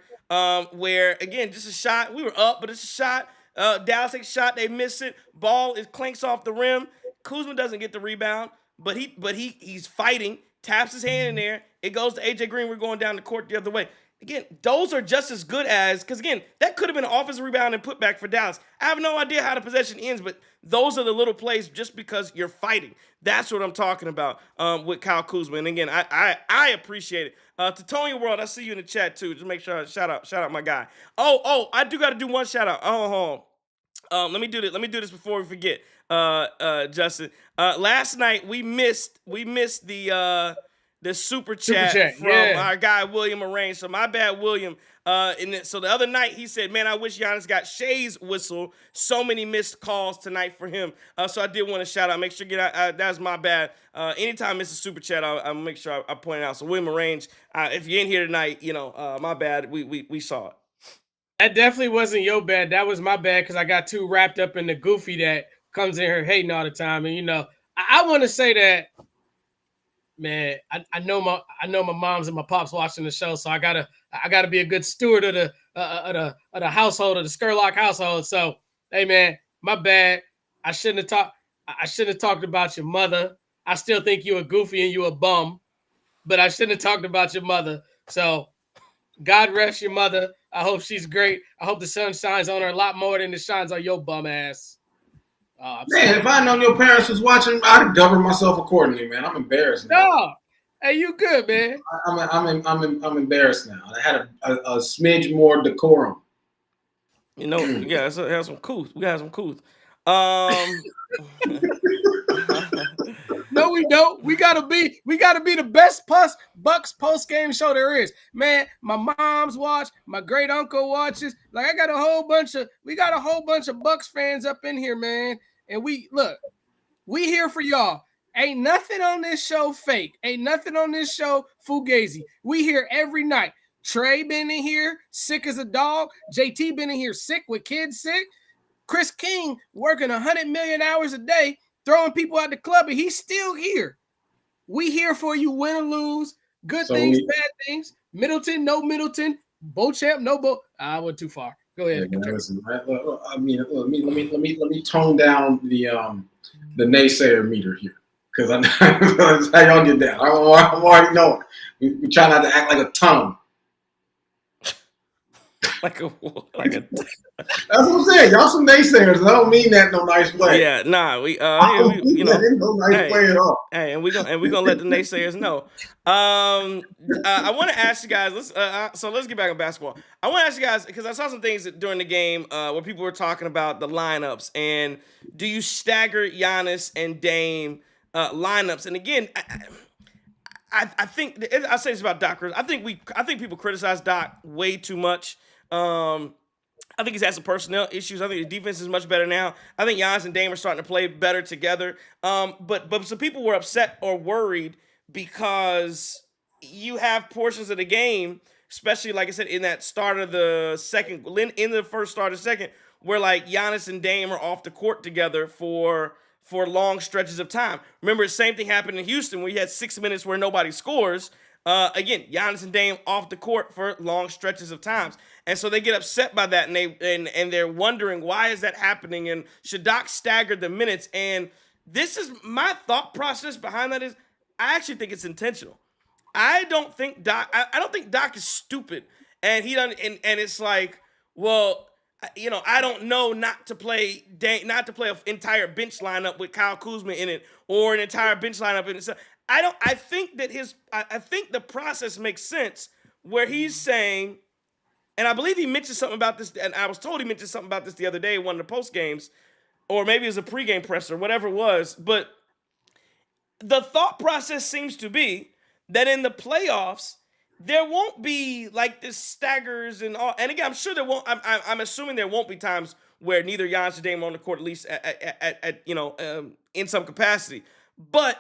where again just a shot. We were up, but it's a shot. Dallas takes a shot. They miss it. Ball clanks off the rim. Kuzma doesn't get the rebound, but he's fighting. Taps his hand in there. It goes to AJ Green. We're going down the court the other way. Again, those are just as good as, because again, that could have been an offensive rebound and put back for Dallas. I have no idea how the possession ends, but those are the little plays just because you're fighting. That's what I'm talking about with Kyle Kuzma. And again, I appreciate it. To Tony World, I see you in the chat too. Just make sure I shout out my guy. Oh, I do got to do one shout out. Let me do this before we forget. Justin. Last night we missed the the super chat from our guy William Arrange. So my bad, William. So the other night he said, "Man, I wish Giannis got Shay's whistle. So many missed calls tonight for him." So I did want to shout out. Make sure that's my bad. Anytime it's a super chat, I'll make sure I point it out. So William Arrange, if you're in here tonight, my bad. We saw it. That definitely wasn't your bad. That was my bad because I got too wrapped up in the goofy that comes in here hating all the time. And I want to say that, man, I know my moms and my pops watching the show, so I gotta be a good steward of the household, of the Skurlock household. So, hey, man, my bad. I shouldn't have talked about your mother. I still think you a goofy and you a bum, but I shouldn't have talked about your mother. So, God rest your mother. I hope she's great. I hope the sun shines on her a lot more than it shines on your bum ass. Man, if I known your parents was watching, I'd govern myself accordingly, man. I'm embarrassed now. No, hey, you good, man? I'm embarrassed now. I had a smidge more decorum. We gotta have some couth. We got some couth. No, we don't. We gotta be the best Bucks post game show there is. Man, my mom's watch, my great uncle watches. Like we got a whole bunch of Bucks fans up in here, man. And we here for y'all. Ain't nothing on this show fake. Ain't nothing on this show fugazi. We here every night. Trey been in here sick as a dog. JT been in here sick with kids sick. Chris King working 100 million hours a day, throwing people out the club, and he's still here. We here for you, win or lose, good things, bad things. Middleton, no Middleton. Beauchamp, no Bo. I went too far. Go ahead. Yeah, man, listen, let me tone down the naysayer meter here, because that's how y'all get down. I'm already knowing. We try not to act like a tongue. Like a That's what I'm saying. Y'all some naysayers. I don't mean that in no nice way. Yeah, nah. in no nice way at all. Hey, and we're gonna let the naysayers know. I want to ask you guys. Let's get back on basketball. I want to ask you guys, because I saw some things during the game where people were talking about the lineups, and do you stagger Giannis and Dame lineups? And again, I think I say this about Doc Rivers. I think people criticize Doc way too much. I think he's had some personnel issues. I think the defense is much better now. I think Giannis and Dame are starting to play better together. But some people were upset or worried because you have portions of the game, especially like I said in that start of the second, in the first start of the second, where like Giannis and Dame are off the court together for long stretches of time. Remember, the same thing happened in Houston where you had 6 minutes where nobody scores. Again, Giannis and Dame off the court for long stretches of times. And so they get upset by that, and they're wondering, why is that happening? And should Doc stagger the minutes? And this is my thought process behind that is, I actually think it's intentional. I don't think Doc is stupid. And he done and it's like, well, I don't know not to play an entire bench lineup with Kyle Kuzma in it, or an entire bench lineup in it. I think the process makes sense where he's saying, and I believe he mentioned something about this, and I was told he mentioned something about this the other day in one of the post games, or maybe it was a pregame presser, whatever it was. But the thought process seems to be that in the playoffs, there won't be like this staggers and all. And again, I'm sure there won't. I'm assuming there won't be times where neither Giannis or Dame are on the court, at least at in some capacity. But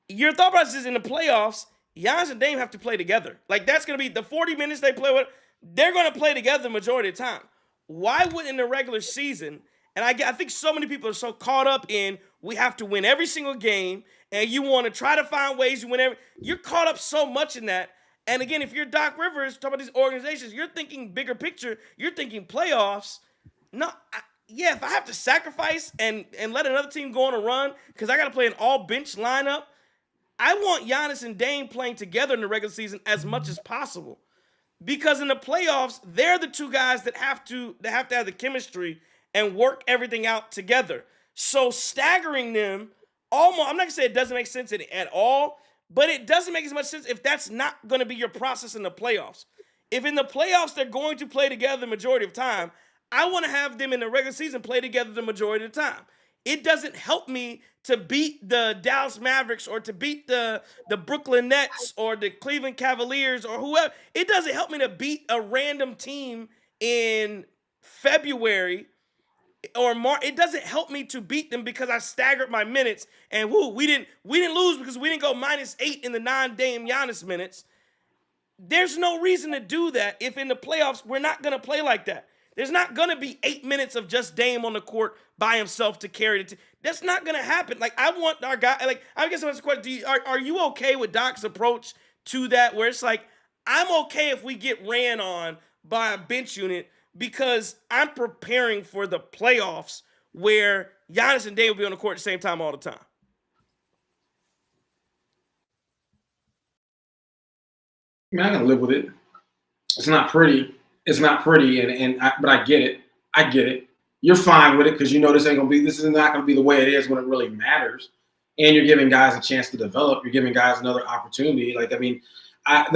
your thought process is in the playoffs, Giannis and Dame have to play together. Like, that's going to be the 40 minutes they play with. They're going to play together the majority of the time. Why would in the regular season, and I think so many people are so caught up in, we have to win every single game, and you want to try to find ways to win you're caught up so much in that. And again, if you're Doc Rivers, talking about these organizations, you're thinking bigger picture, you're thinking playoffs. No, if I have to sacrifice and let another team go on a run because I got to play an all-bench lineup, I want Giannis and Dame playing together in the regular season as much as possible. Because in the playoffs, they're the two guys that have to have the chemistry and work everything out together. So staggering them, I'm not going to say it doesn't make sense at all, but it doesn't make as much sense if that's not going to be your process in the playoffs. If in the playoffs they're going to play together the majority of time, I want to have them in the regular season play together the majority of the time. it doesn't help me to beat the Dallas Mavericks or to beat the Brooklyn Nets or the Cleveland Cavaliers or whoever. It doesn't help me to beat a random team in February or March. It doesn't help me to beat them because I staggered my minutes and we didn't lose because we didn't go -8 in the non-Dame Giannis minutes. There's no reason to do that if in the playoffs we're not going to play like that. There's not going to be 8 minutes of just Dame on the court by himself to carry the team. That's not going to happen. Like, I want our guy, like, I guess I'm asking the question, are you okay with Doc's approach to that where it's like, I'm okay if we get ran on by a bench unit because I'm preparing for the playoffs where Giannis and Dame will be on the court at the same time all the time. I mean, I can live with it. It's not pretty. It's not pretty, but I get it. I get it. You're fine with it because you know this is not gonna be the way it is when it really matters. And you're giving guys a chance to develop. You're giving guys another opportunity. Like, I mean, I'm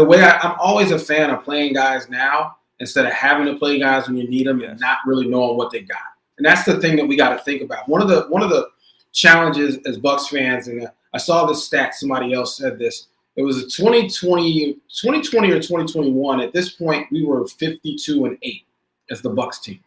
always a fan of playing guys now instead of having to play guys when you need them and not really knowing what they got. And that's the thing that we got to think about. One of the challenges as Bucks fans, and I saw this stat. Somebody else said this. It was 2020 or 2021. At this point, we were 52-8 as the Bucks team.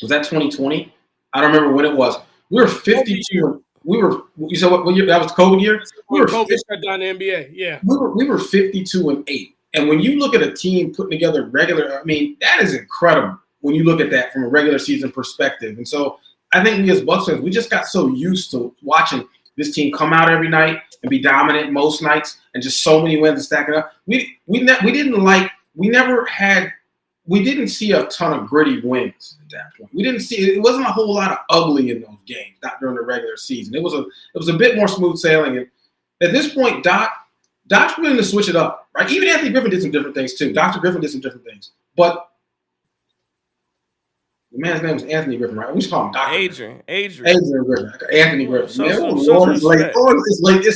Was that 2020? I don't remember when it was. We were 52. You said what year? That was COVID year. We were COVID shut down the NBA. Yeah. We were 52-8. And when you look at a team putting together regular, I mean, that is incredible when you look at that from a regular season perspective. And so I think we as Bucks fans, we just got so used to watching this team come out every night and be dominant most nights and just so many wins and stacking up. We didn't see a ton of gritty wins at that point. It wasn't a whole lot of ugly in those games, not during the regular season. It was a bit more smooth sailing. And at this point, Doc's willing to switch it up, right? Even Anthony Griffin did some different things too. Dr. Griffin did some different things. But the man's name was Anthony Griffin, right? We just call him Dr. Adrian Griffin. Anthony Griffin. It's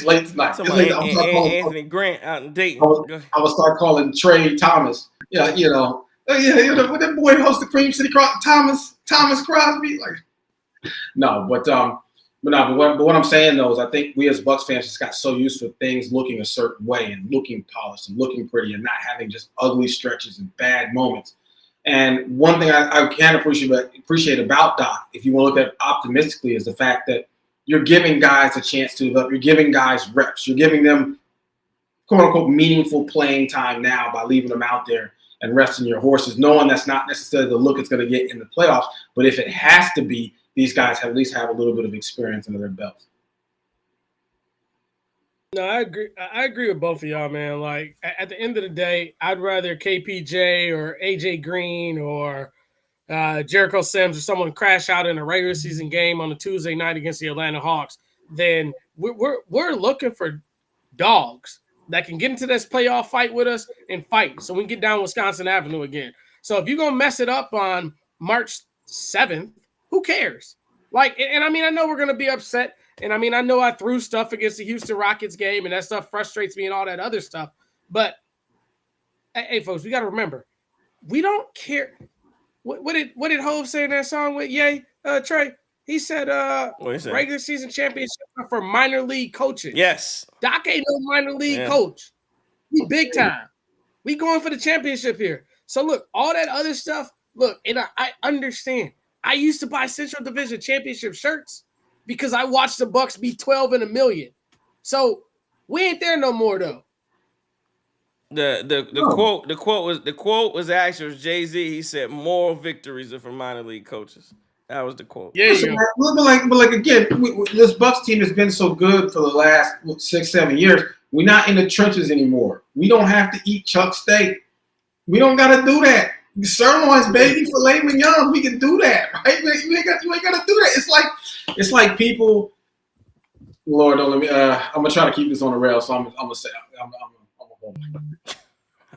late tonight. Anthony Grant out in Dayton. I would start calling Trey Thomas. Yeah, that boy hosts the Cream City Thomas Crosby. Like, no, but what I'm saying though is I think we as Bucks fans just got so used to things looking a certain way and looking polished and looking pretty and not having just ugly stretches and bad moments. And one thing I can appreciate about Doc, if you want to look at it optimistically, is the fact that you're giving guys a chance to develop. You're giving guys reps. You're giving them quote unquote meaningful playing time now by leaving them out there and resting your horses, knowing that's not necessarily the look it's going to get in the playoffs. But if it has to be, these guys at least have a little bit of experience under their belts. No, I agree. I agree with both of y'all, man. Like, at the end of the day, I'd rather KPJ or AJ Green or Jericho Sims or someone crash out in a regular season game on a Tuesday night against the Atlanta Hawks than we're looking for dogs that can get into this playoff fight with us and fight so we can get down Wisconsin Avenue again. So if you're going to mess it up on March 7th, who cares? Like, and I mean, I know we're going to be upset. And I mean, I know I threw stuff against the Houston Rockets game and that stuff frustrates me and all that other stuff. But hey, folks, we got to remember, we don't care. What did Hov say in that song with Ye, Trey? He said, regular season championship for minor league coaches. Yes. Doc ain't no minor league coach. We big time. We going for the championship here. So look, all that other stuff, look, and I understand. I used to buy Central Division championship shirts because I watched the Bucks be 12 in a million. So we ain't there no more though. The quote was actually Jay-Z. He said moral victories are for minor league coaches. That was the quote. Yeah. But like again, this Bucks team has been so good for the last 6-7 years. We're not in the trenches anymore. We don't have to eat chuck steak. We don't got to do that. Sirloins, baby, filet mignon. We can do that, right? You ain't got to do that. It's like people. Lord, don't let me. I'm gonna try to keep this on the rail, so I'm gonna say I'm gonna hold.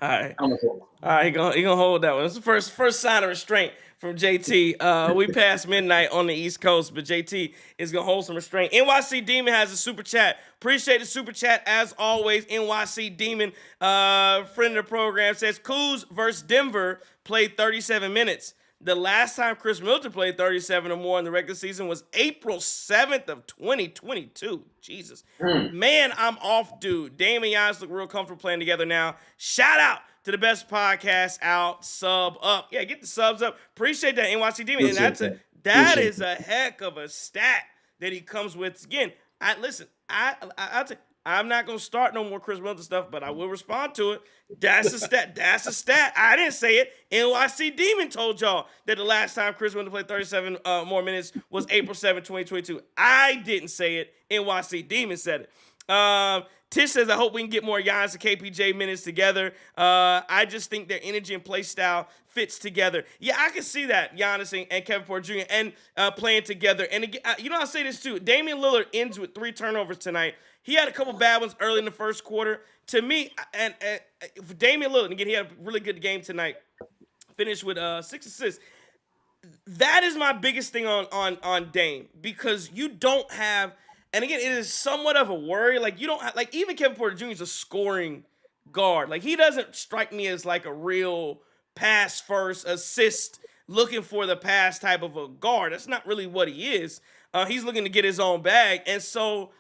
All right. I'm gonna hold. All right, he gonna hold that one. It's the first sign of restraint from JT. We passed midnight on the East Coast, but JT is gonna hold some restraint. NYC Demon has a super chat. Appreciate the super chat as always. NYC Demon, friend of the program, says Kuz versus Denver played 37 minutes. The last time Chris Middleton played 37 or more in the regular season was April 7th of 2022. Jesus. Man, I'm off, dude. Dame and Giannis look real comfortable playing together now. Shout out to the best podcast out. Sub up. Yeah, get the subs up. Appreciate that, NYC Demon. And that is a heck of a stat that he comes with. Again, I'm not going to start no more Chris Middleton stuff, but I will respond to it. That's a stat. That's a stat. I didn't say it. NYC Demon told y'all that the last time Chris Middleton played 37 more minutes was April 7, 2022. I didn't say it. NYC Demon said it. Tish says, I hope we can get more Giannis and KPJ minutes together. I just think their energy and play style fits together. Yeah, I can see that, Giannis and Kevin Porter Jr. and playing together. And again, I'll say this too. Damian Lillard ends with 3 turnovers tonight. He had a couple bad ones early in the first quarter. To me, and for Damian Lillard, again, he had a really good game tonight. Finished with 6 assists. That is my biggest thing on Dame, because you don't have, and again, it is somewhat of a worry. Like, you don't have, like, even Kevin Porter Jr. is a scoring guard. Like, he doesn't strike me as like a real pass first, assist, looking for the pass type of a guard. That's not really what he is. He's looking to get his own bag. And so,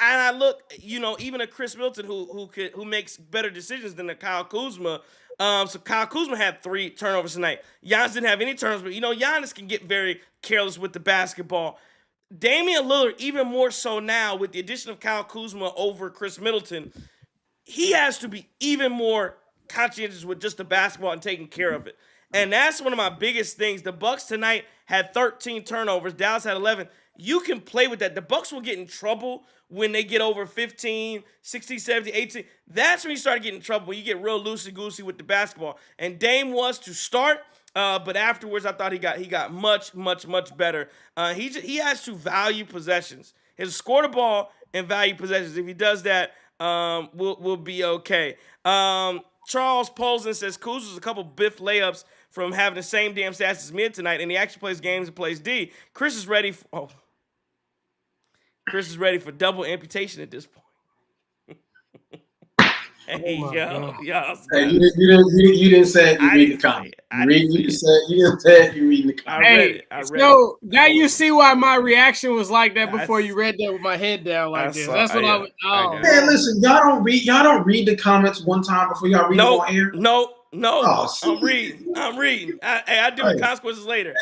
and I look, even a Chris Middleton who makes better decisions than a Kyle Kuzma. So Kyle Kuzma had 3 turnovers tonight. Giannis didn't have any turnovers, but Giannis can get very careless with the basketball. Damian Lillard, even more so now with the addition of Kyle Kuzma over Chris Middleton, he has to be even more conscientious with just the basketball and taking care of it. And that's one of my biggest things. The Bucks tonight had 13 turnovers. Dallas had 11. You can play with that. The Bucks will get in trouble when they get over 15, 16, 17, 18. That's when you start getting in trouble, when you get real loosey-goosey with the basketball. And Dame was to start, but afterwards I thought he got much, much, much better. He has to value possessions. He has to score the ball and value possessions. If he does that, we'll be okay. Charles Polson says Kuz was a couple Biff layups from having the same damn stats as Mid tonight, and he actually plays games and plays D. Chris is ready for double amputation at this point. Hey, y'all. Hey, you didn't say it. You read the comment. You didn't say it. You read the comment. Hey, so now you see why my reaction was like that before you read that with my head down like this. That's what I was. Man, listen, y'all don't read the comments one time before y'all read them on air. No. I'm reading. I deal with consequences later.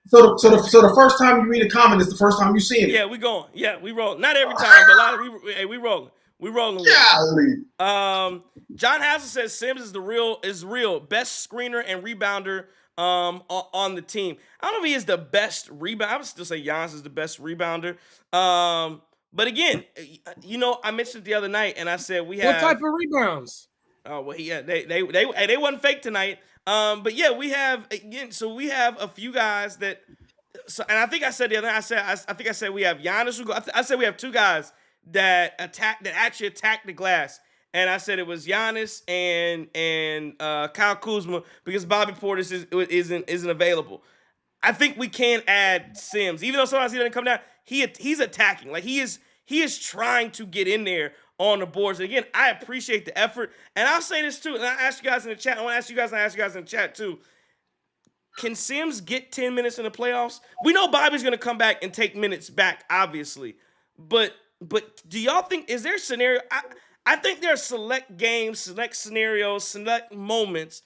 So the first time you read a comment is the first time you see it. Yeah, we going. Yeah, we rolling. Not every time, but a lot of we rolling. We rolling. Golly. John Hassel says Sims is real best screener and rebounder on the team. I don't know if he is the best rebounder. I would still say Giannis is the best rebounder. But again, I mentioned it the other night, and I said we have what type of rebounds? Oh well, yeah, they wasn't fake tonight. But yeah, we have a few guys that. So, and I think I said the other night, I think I said we have Giannis. I said we have 2 guys that actually attack the glass, and I said it was Giannis and Kyle Kuzma, because Bobby Portis isn't available. I think we can add Sims, even though sometimes he doesn't come down. He's attacking, like he is trying to get in there on the boards. And again, I appreciate the effort, and I'll say this too, and I ask you guys in the chat. I want to ask you guys, and I ask you guys in the chat too. Can Sims get 10 minutes in the playoffs? We know Bobby's going to come back and take minutes back, obviously, but do y'all think, is there a scenario? I think there are select games, select scenarios, select moments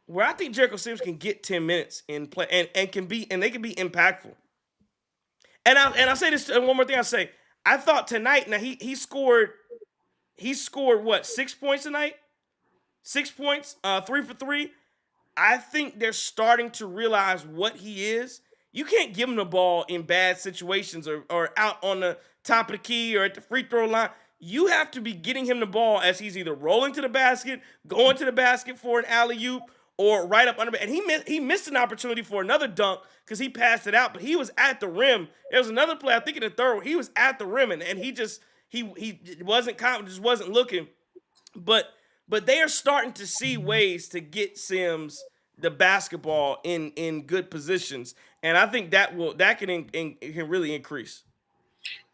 where I think Jericho Sims can get 10 minutes in play and they can be impactful. And I'll say this, one more thing I'll say. I thought tonight, now he scored what, 6 points tonight? 6 points, 3 for 3. I think they're starting to realize what he is. You can't give him the ball in bad situations or out on the top of the key or at the free throw line. You have to be getting him the ball as he's either rolling to the basket, going to the basket for an alley-oop, or right up under. And he missed an opportunity for another dunk because he passed it out, but he was at the rim. There was another play, I think in the third, where he was at the rim, and he wasn't confident, just wasn't looking. But they are starting to see ways to get Sims the basketball in good positions, and I think that can really increase.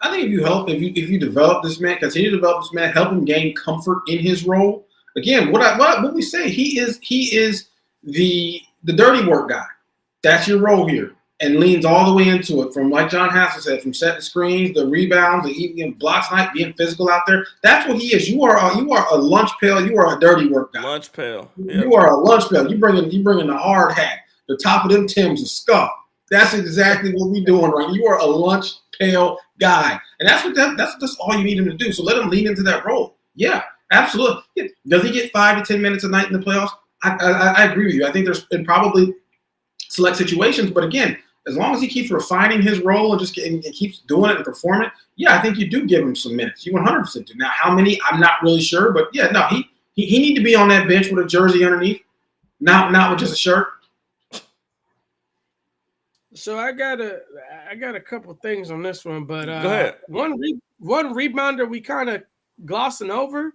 I think if you develop this man, continue to develop this man, help him gain comfort in his role. Again, what we say, he is the dirty work guy. that's your role here, and leans all the way into it, from like John Hassel said, from setting screens, the rebounds, the eating blocks night, being physical out there. That's what he is. You are a lunch pail. You are a dirty work guy. Lunch pail. Yep. You are a lunch pail. You bringing the hard hat. The top of them Timbs is scuffed. That's exactly what we're doing right. You are a lunch pail guy, and that's all you need him to do. So let him lean into that role. Yeah, absolutely. Does he get 5 to 10 minutes a night in the playoffs? I agree with you. I think there's probably select situations, but again, as long as he keeps refining his role and and keeps doing it and performing, yeah, I think you do give him some minutes. You 100% do. Now, how many? I'm not really sure, but yeah, no, he need to be on that bench with a jersey underneath, not with just a shirt. So I got a couple things on this one, but go ahead. One rebounder we kind of glossing over,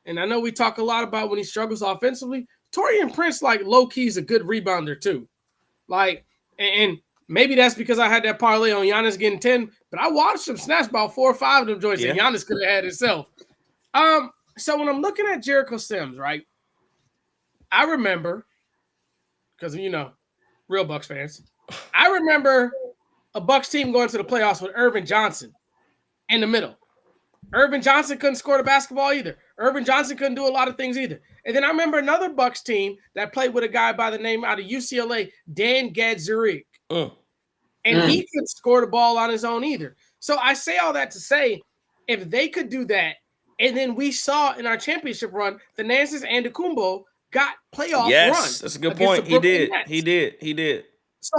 and I know we talk a lot about when he struggles offensively. Taurean Prince, like, low key, is a good rebounder too. Like, and maybe that's because I had that parlay on Giannis getting 10, but I watched him snatch about 4 or 5 of them joints, and Giannis could have had himself. So when I'm looking at Jericho Sims, right, I remember, because real Bucks fans, I remember a Bucks team going to the playoffs with Irvin Johnson in the middle. Irvin Johnson couldn't score the basketball either. Irvin Johnson couldn't do a lot of things either. And then I remember another Bucks team that played with a guy by the name out of UCLA, Dan Gadzuric. And he couldn't score the ball on his own either. So I say all that to say, if they could do that, and then we saw in our championship run, the Nances and DeCumbo got playoff runs. Yes, that's a good point. He did. So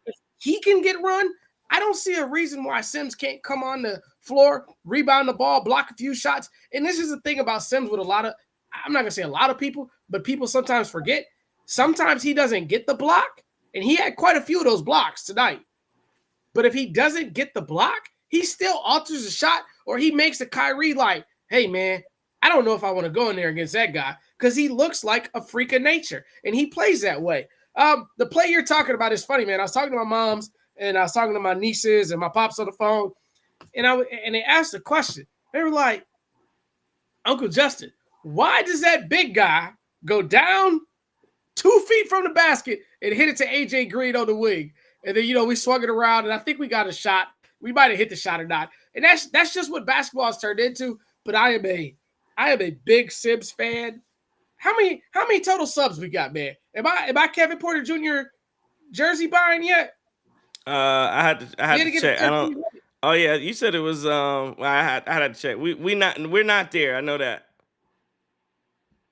if he can get run, I don't see a reason why Sims can't come on the floor, rebound the ball, block a few shots. And this is the thing about Sims with a lot of, I'm not going to say a lot of people, but people sometimes forget. Sometimes he doesn't get the block, and he had quite a few of those blocks tonight. But if he doesn't get the block, he still alters the shot, or he makes a Kyrie like, hey, man, I don't know if I want to go in there against that guy, because he looks like a freak of nature, and he plays that way. The play you're talking about is funny, man. I was talking to my moms, and I was talking to my nieces and my pops on the phone, and they asked a question. They were like, Uncle Justin, why does that big guy go down 2 feet from the basket and hit it to AJ Green on the wing? And then, we swung it around, and I think we got a shot. We might have hit the shot or not. And that's just what basketball has turned into. But I am a big Sims fan. How many total subs we got, man? Am I Kevin Porter Jr. jersey buying yet? I had to check. I don't. Oh yeah, you said it was. I had to check. We're not there. I know that.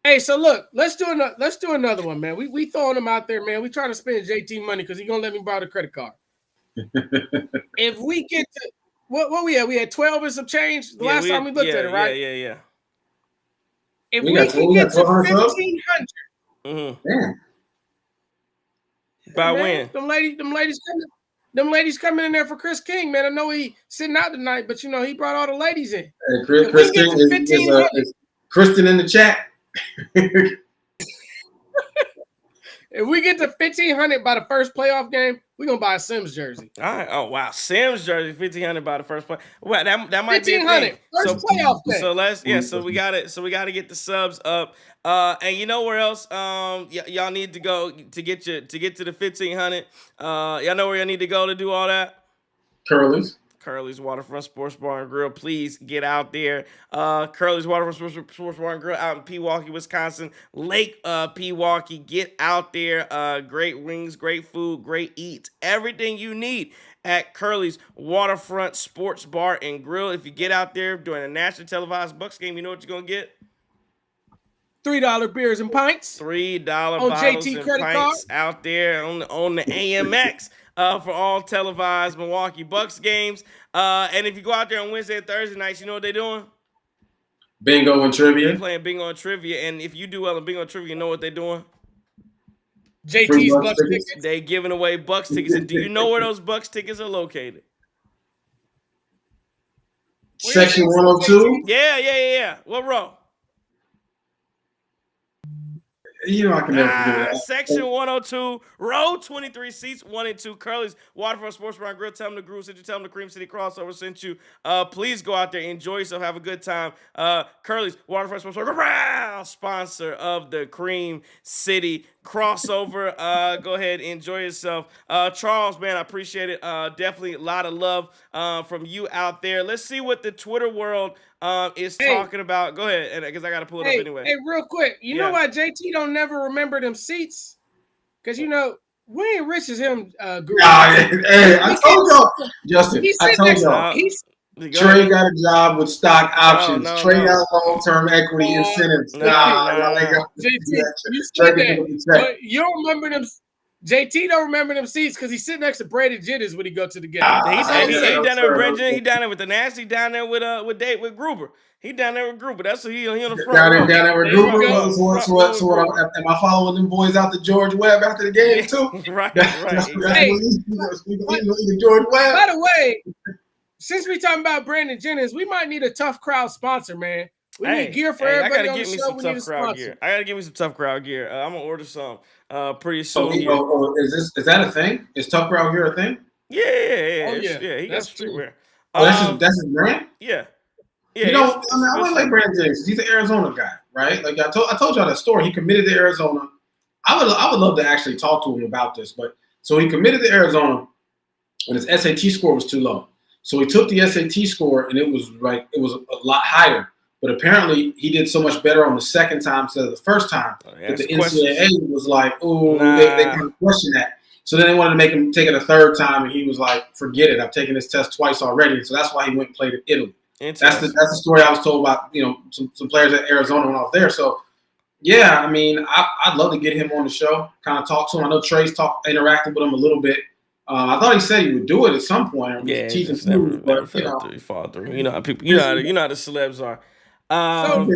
Hey, so look, let's do another one, man. We throwing him out there, man. We trying to spend JT money because he's gonna let me borrow the credit card. If we get to what we had? We had 12 and some change the last time we looked at it, right? Yeah. If we can get to 1,500, Damn. By man, when? them ladies coming in there for Chris King, man. I know he sitting out tonight, but he brought all the ladies in. Hey, Chris King is Kristen in the chat. If we get to 1,500 by the first playoff game, we're gonna buy a Sims jersey. All right. Oh wow, Sims jersey 1,500 by the first play. Well, that might be 1,500 first playoff game. So we got it. So we got to get the subs up. And you know where else? Y'all need to go to get to the 1,500. Y'all know where y'all need to go to do all that? Curly's Waterfront Sports Bar and Grill. Please get out there. Curly's Waterfront Sports Bar and Grill out in Pewaukee, Wisconsin. Lake Pewaukee. Get out there. Great wings, great food, great eats. Everything you need at Curly's Waterfront Sports Bar and Grill. If you get out there during a nationally televised Bucks game, you know what you're going to get? $3 beers and pints. $3 bottles JT and credit pints card. out there on the AMX. For all televised Milwaukee Bucks games. And if you go out there on Wednesday and Thursday nights, you know what they're doing? Bingo and trivia. They're playing bingo and trivia. And if you do well in bingo and trivia, you know what they're doing? JT's Bucks tickets. They giving away Bucks tickets. And do you know where those Bucks tickets are located? Section 102? Yeah. What row? I can never forget that. Section 102, row 23, seats 1 and 2. Curly's Waterfront Sports Bar and Grill. Tell them the Groove sent you. Tell them the Cream City Crossover sent you. Please go out there, enjoy yourself, have a good time. Curly's Waterfront Sports Bar and Grill, sponsor of the Cream City crossover. Go ahead, enjoy yourself. Charles, man, I appreciate it. Definitely a lot of love from you out there. Let's see what the Twitter world is talking about. Go ahead, because I got to pull it up anyway. Hey, real quick. You know why JT don't never remember them seats? Because, we ain't rich as him, Guru. Hey, I told y'all, Justin. I told y'all. Trey got a job with stock options. Trey got long-term equity incentives. JT, you said that, but you don't remember them. JT don't remember them seats because he's sitting next to Brady Jitters when he go to the game. He down there with Brendan. He down there with the Nasty. Down there with Gruber. He down there with Gruber. That's what he on the front. Down there with Gruber. So am I following them boys out to George Webb after the game too? Right. Hey, George Webb. By the way, since we talking about Brandon Jennings, we might need a Tough Crowd sponsor, man. We need gear for everybody on the show. We need a sponsor. I gotta get me some Tough Crowd gear. I'm gonna order some pretty soon. Is that a thing? Is Tough Crowd gear a thing? Yeah. He got streetwear. That's his brand. Yeah. I wouldn't like Brandon Jennings. He's an Arizona guy, right? Like I told y'all that story. He committed to Arizona. I would love to actually talk to him about this, but so he committed to Arizona, and his SAT score was too low. So he took the SAT score, and it was a lot higher. But apparently, he did so much better on the second time instead of the first time that the NCAA was like, they kind of questioned that. So then they wanted to make him take it a third time, and he was like, forget it. I've taken this test twice already. So that's why he went and played in Italy. That's the story I was told about, some players at Arizona when I was there. So, yeah, I mean, I'd love to get him on the show, kind of talk to him. I know Trey's interacted with him a little bit. I thought he said he would do it at some point. Yeah, never fell through. He fall through. You know how people, you know how the celebs are. So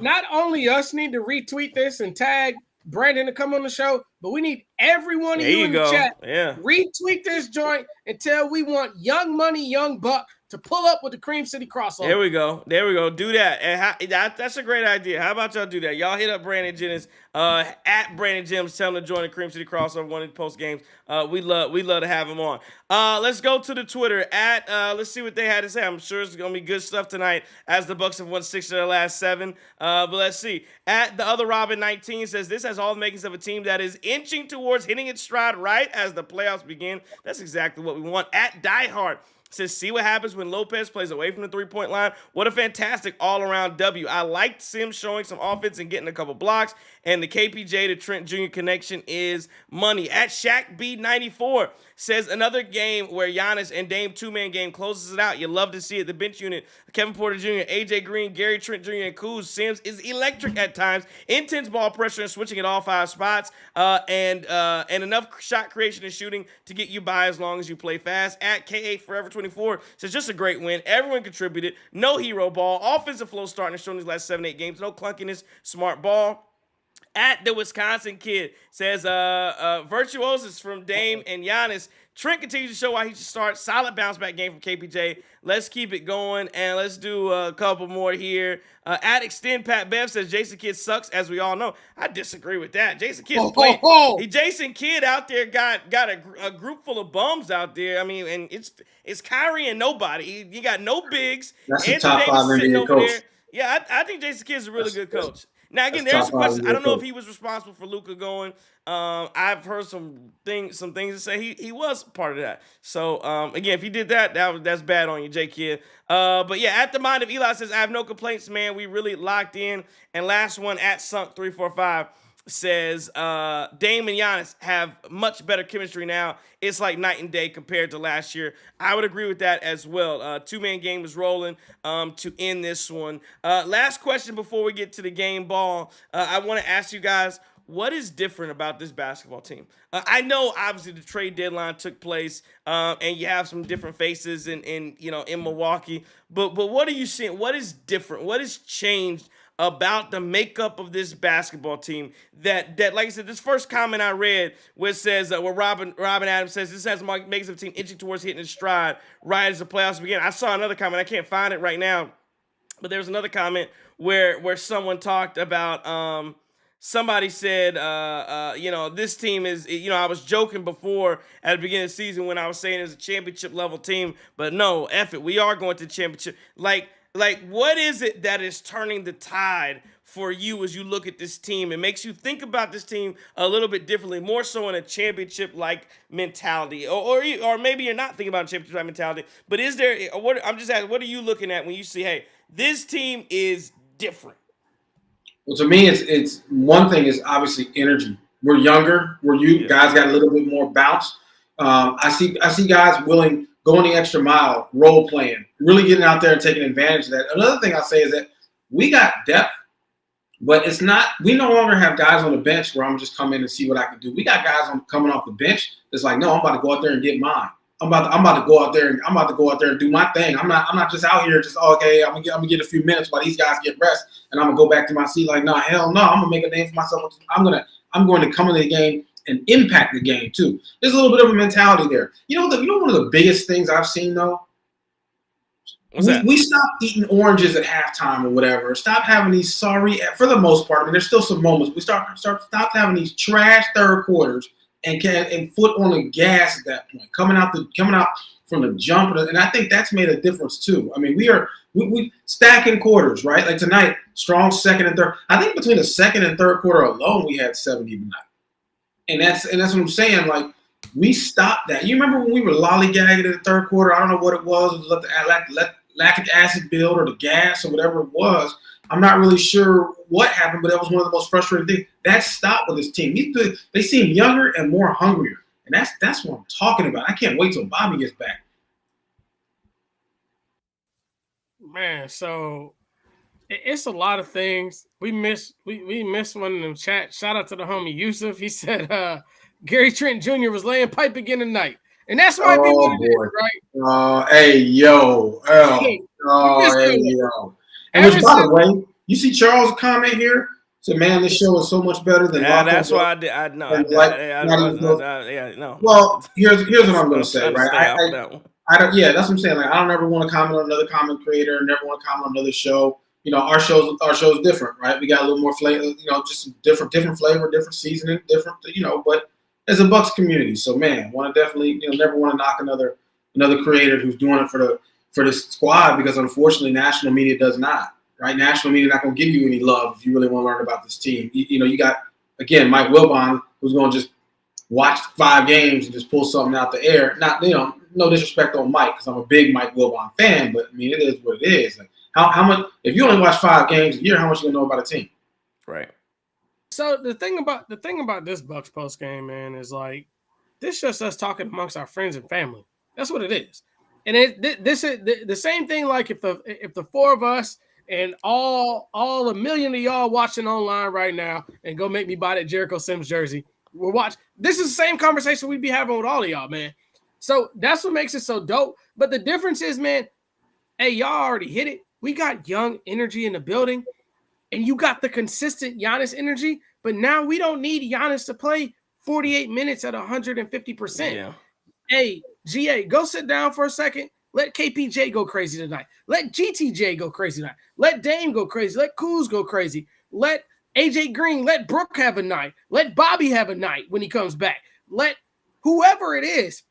not only us need to retweet this and tag Brandon to come on the show, but we need every one of you in the chat. Yeah. Retweet this joint until we want Young Money, Young Buck to pull up with the Cream City crossover. There we go. Do that. And that's a great idea. How about y'all do that? Y'all hit up Brandon Jennings at Brandon Jennings. Tell him to join the Cream City crossover, one of the post games. We love to have him on. Let's go to the Twitter let's see what they had to say. I'm sure it's gonna be good stuff tonight as the Bucks have won 6 of their last 7. But let's see. At the other Robin 19 says this has all the makings of a team that is inching towards hitting its stride right as the playoffs begin. That's exactly what we want. At Die Hard says, see what happens when Lopez plays away from the three-point line. What a fantastic all-around W. I liked Sims showing some offense and getting a couple blocks, and the KPJ to Trent Jr. connection is money. At Shaq B94 says, another game where Giannis and Dame two-man game closes it out. You love to see it. The bench unit, Kevin Porter Jr., AJ Green, Gary Trent Jr., and Kuz. Sims is electric at times. Intense ball pressure and switching at all 5 spots, and enough shot creation and shooting to get you by as long as you play fast. At KA Forever 24 says, just a great win. Everyone contributed. No hero ball. Offensive flow starting to show in these last 7-8 games. No clunkiness. Smart ball. At the Wisconsin Kid says, virtuosos from Dame and Giannis. Trent continues to show why he should start. Solid bounce back game from KPJ. Let's keep it going, and let's do a couple more here. At Extend Pat Bev says Jason Kidd sucks, as we all know. I disagree with that. Jason Kidd's playing. Jason Kidd out there got a group full of bums out there. I mean, and it's Kyrie and nobody. You got no bigs. That's a top 5 NBA coach. There. Yeah, I think Jason Kidd's a really good coach. Now, again, there's a question. I don't know if he was responsible for Luka going. I've heard some things to say he was part of that. So, again, if he did that's bad on you, J Kid. But, yeah, at the mind of Eli says, I have no complaints, man. We really locked in. And last one, at Sunk345 says, Dame and Giannis have much better chemistry now. It's like night and day compared to last year. I would agree with that as well. Two-man game is rolling to end this one. Last question before we get to the game ball. I want to ask you guys, what is different about this basketball team? I know, obviously, the trade deadline took place, and you have some different faces in Milwaukee. But what are you seeing? What is different? What has changed about the makeup of this basketball team that like I said, this first comment I read where it says, where Robin Adams says, this has makes the team inching towards hitting its stride right as the playoffs begin. I saw another comment. I can't find it right now, but there was another comment where someone talked about, somebody said, this team is, I was joking before at the beginning of the season when I was saying it's a championship level team, but no, F it. We are going to the championship. Like, what is it that is turning the tide for you as you look at this team? It makes you think about this team a little bit differently, more so in a championship-like mentality, or maybe you're not thinking about a championship-like mentality. But is there? What I'm just asking, what are you looking at when you see, hey, this team is different? Well, to me, it's one thing is obviously energy. We're younger. Guys got a little bit more bounce. I see guys willing going the extra mile, role playing, really getting out there and taking advantage of that. Another thing I'll say is that we got depth, but it's not. We no longer have guys on the bench where I'm just come in and see what I can do. We got guys coming off the bench. It's like, no, I'm about to go out there and get mine. I'm about to go out there and do my thing. I'm not just out here just okay. I'm gonna get a few minutes while these guys get rest, and I'm gonna go back to my seat. Like, no, hell no. I'm gonna make a name for myself. I'm going to come into the game and impact the game too. There's a little bit of a mentality there. You know one of the biggest things I've seen though. We stopped eating oranges at halftime or whatever. Stop having these for the most part. I mean, there's still some moments. We stop having these trash third quarters and foot on the gas at that point, coming out from the jump, and I think that's made a difference too. I mean, we stacking quarters, right? Like tonight, strong second and third. I think between the second and third quarter alone, we had 70 tonight, and that's what I'm saying. Like we stopped that. You remember when we were lollygagging in the third quarter? I don't know what it was. It was let the lactic acid build or the gas or whatever it was. I'm not really sure what happened, but that was one of the most frustrating things. That stopped with this team. They seem younger and more hungrier, and that's what I'm talking about. I can't wait till Bobby gets back. Man, so it's a lot of things. We missed one of them chat. Shout out to the homie Yusuf. He said Gary Trent Jr. was laying pipe again tonight. And that's might be what it is, right? Hey, yo. Hey, yo. And which, by the way, you see Charles' comment here? Said, man, this show is so much better than that's why I know. No. Well, here's what I'm going to say, right? I don't. Yeah, that's what I'm saying. Like, I don't ever want to comment on another comment creator. Never want to comment on another show. You know, our show's different, right? We got a little more flavor. You know, just different flavor, different seasoning, different. You know, but as a Bucks community, so man, want to definitely never want to knock another creator who's doing it for the squad, because unfortunately, national media does not. Right? National media not going to give you any love if you really want to learn about this team. You got, again, Mike Wilbon, who's going to just watch 5 games and just pull something out the air. Not, no disrespect on Mike, because I'm a big Mike Wilbon fan, but I mean, it is what it is. Like, how much? If you only watch 5 games a year, how much you gonna know about a team? Right. So the thing about this Bucks post game, man, is like this just us talking amongst our friends and family. That's what it is. And this is the same thing. Like if the 4 of us and all a million of y'all watching online right now and go make me buy that Jericho Sims jersey, we're watching. This is the same conversation we'd be having with all of y'all, man. So that's what makes it so dope. But the difference is, man, hey, y'all already hit it. We got young energy in the building, and you got the consistent Giannis energy. But now we don't need Giannis to play 48 minutes at 150%. Yeah. Hey, GA, go sit down for a second. Let KPJ go crazy tonight. Let GTJ go crazy tonight. Let Dame go crazy. Let Kuz go crazy. Let AJ Green, let Brooke have a night. Let Bobby have a night when he comes back. Let whoever it is.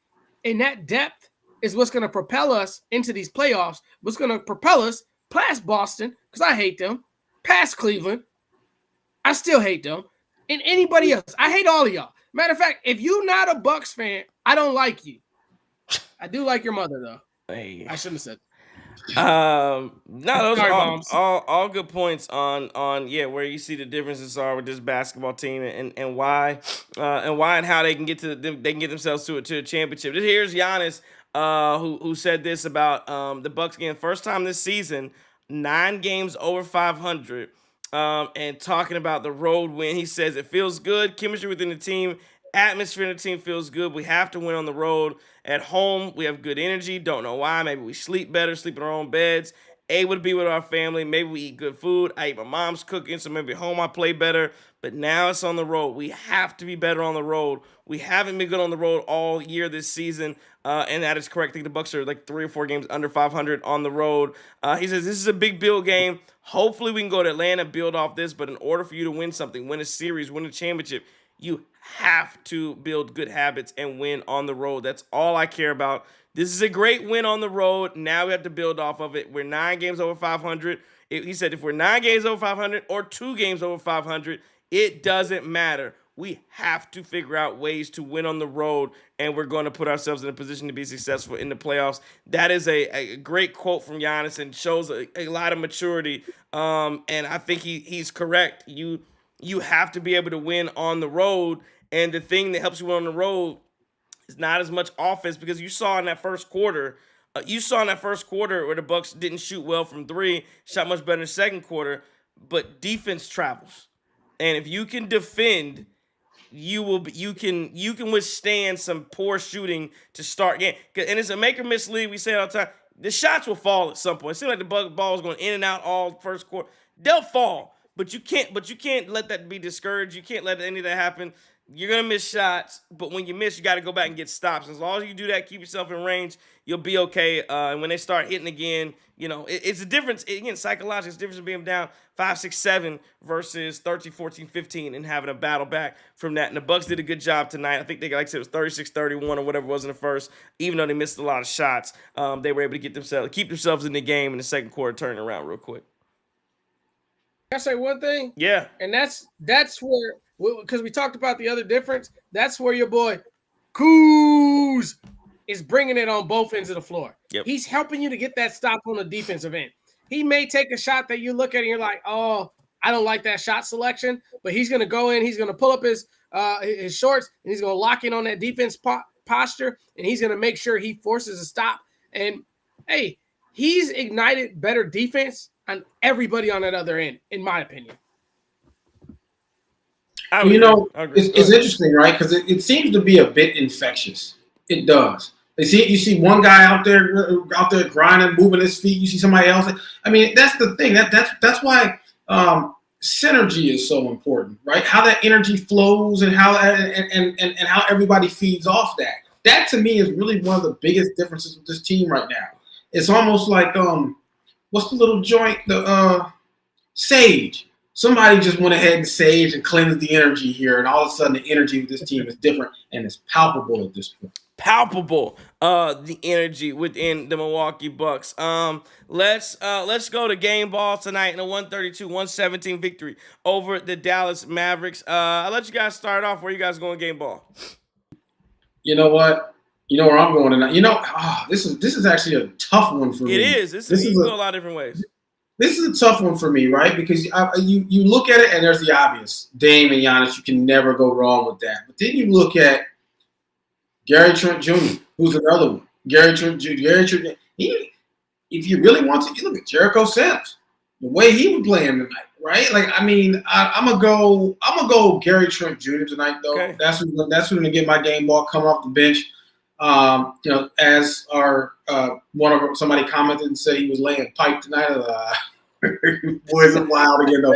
And that depth is what's going to propel us into these playoffs. What's going to propel us past Boston, because I hate them, past Cleveland. I still hate them. And anybody else. I hate all of y'all. Matter of fact, if you're not a Bucks fan, I don't like you. I do like your mother, though. Hey. I shouldn't have said no, those are all good points on where you see the differences are with this basketball team and why and how they can get themselves to a championship. Here's Giannis, who said this about the Bucks getting first time this season 9 games over 500, and talking about the road win. He says it feels good, chemistry within the team. Atmosphere in the team feels good. We have to win on the road. At home, we have good energy. Don't know why. Maybe we sleep better, sleep in our own beds. Able to be with our family. Maybe we eat good food. I eat my mom's cooking, so maybe at home I play better. But now it's on the road. We have to be better on the road. We haven't been good on the road all year this season, and that is correct. I think the Bucks are like 3 or 4 games under 500 on the road. He says this is a big build game. Hopefully we can go to Atlanta, build off this. But in order for you to win something, win a series, win a championship, you have to build good habits and win on the road. That's all I care about. This is a great win on the road. Now we have to build off of it. We're 9 games over 500. He said if we're 9 games over 500 or 2 games over 500, it doesn't matter. We have to figure out ways to win on the road, and we're going to put ourselves in a position to be successful in the playoffs. That is a great quote from Giannis and shows a lot of maturity. And I think he's correct. You have to be able to win on the road, and the thing that helps you win on the road is not as much offense, because you saw in that first quarter. Where the Bucks didn't shoot well from 3, shot much better in the second quarter, but defense travels. And if you can defend, you can withstand some poor shooting to start game. And it's a make or miss league. We say it all the time. The shots will fall at some point. It seems like the ball is going in and out all first quarter. They'll fall, but you can't let that be discouraged. You can't let any of that happen. You're gonna miss shots, but when you miss, you got to go back and get stops. As long as you do that, keep yourself in range, you'll be okay. And when they start hitting again, it's a difference. Again, psychologically, it's a difference being down 5, 6, 7 versus 13, 14, 15 and having a battle back from that. And the Bucks did a good job tonight. I think like I said, it was 36-31 or whatever it was in the first. Even though they missed a lot of shots, they were able to keep themselves in the game in the second quarter, turning around real quick. Can I say one thing? Yeah. And that's where, because we talked about the other difference, that's where your boy Kuz is bringing it on both ends of the floor. Yep. He's helping you to get that stop on the defensive end. He may take a shot that you look at and you're like, oh, I don't like that shot selection, but he's going to go in, he's going to pull up his shorts, and he's going to lock in on that defense posture, and he's going to make sure he forces a stop. And, hey, he's ignited better defense on everybody on that other end, in my opinion. It's interesting, right? Because it seems to be a bit infectious. It does. You see one guy out there grinding, moving his feet. You see somebody else. I mean, that's the thing. That's why synergy is so important, right? How that energy flows and how how everybody feeds off that. That to me is really one of the biggest differences with this team right now. It's almost like what's the little joint? The Sage. Somebody just went ahead and saged and cleansed the energy here, and all of a sudden the energy with this team is different and it's palpable at this point. Palpable, the energy within the Milwaukee Bucks. Let's go to game ball tonight in a 132-117 victory over the Dallas Mavericks. I'll let you guys start off. Where you guys going game ball? You know what? You know where I'm going tonight. This is actually a tough one for me. It is. This is go a lot of different ways. This is a tough one for me, right? Because you look at it and there's the obvious. Dame and Giannis, you can never go wrong with that. But then you look at Gary Trent Jr., who's another one. Gary Trent Jr. If you really want to, you look at Jericho Sims, the way he was playing tonight, right? Like, I mean, I'm gonna go Gary Trent Jr. tonight, though. Okay. That's who's gonna get my game ball, come off the bench. As our somebody commented and said he was laying pipe tonight. Boys are wild again though.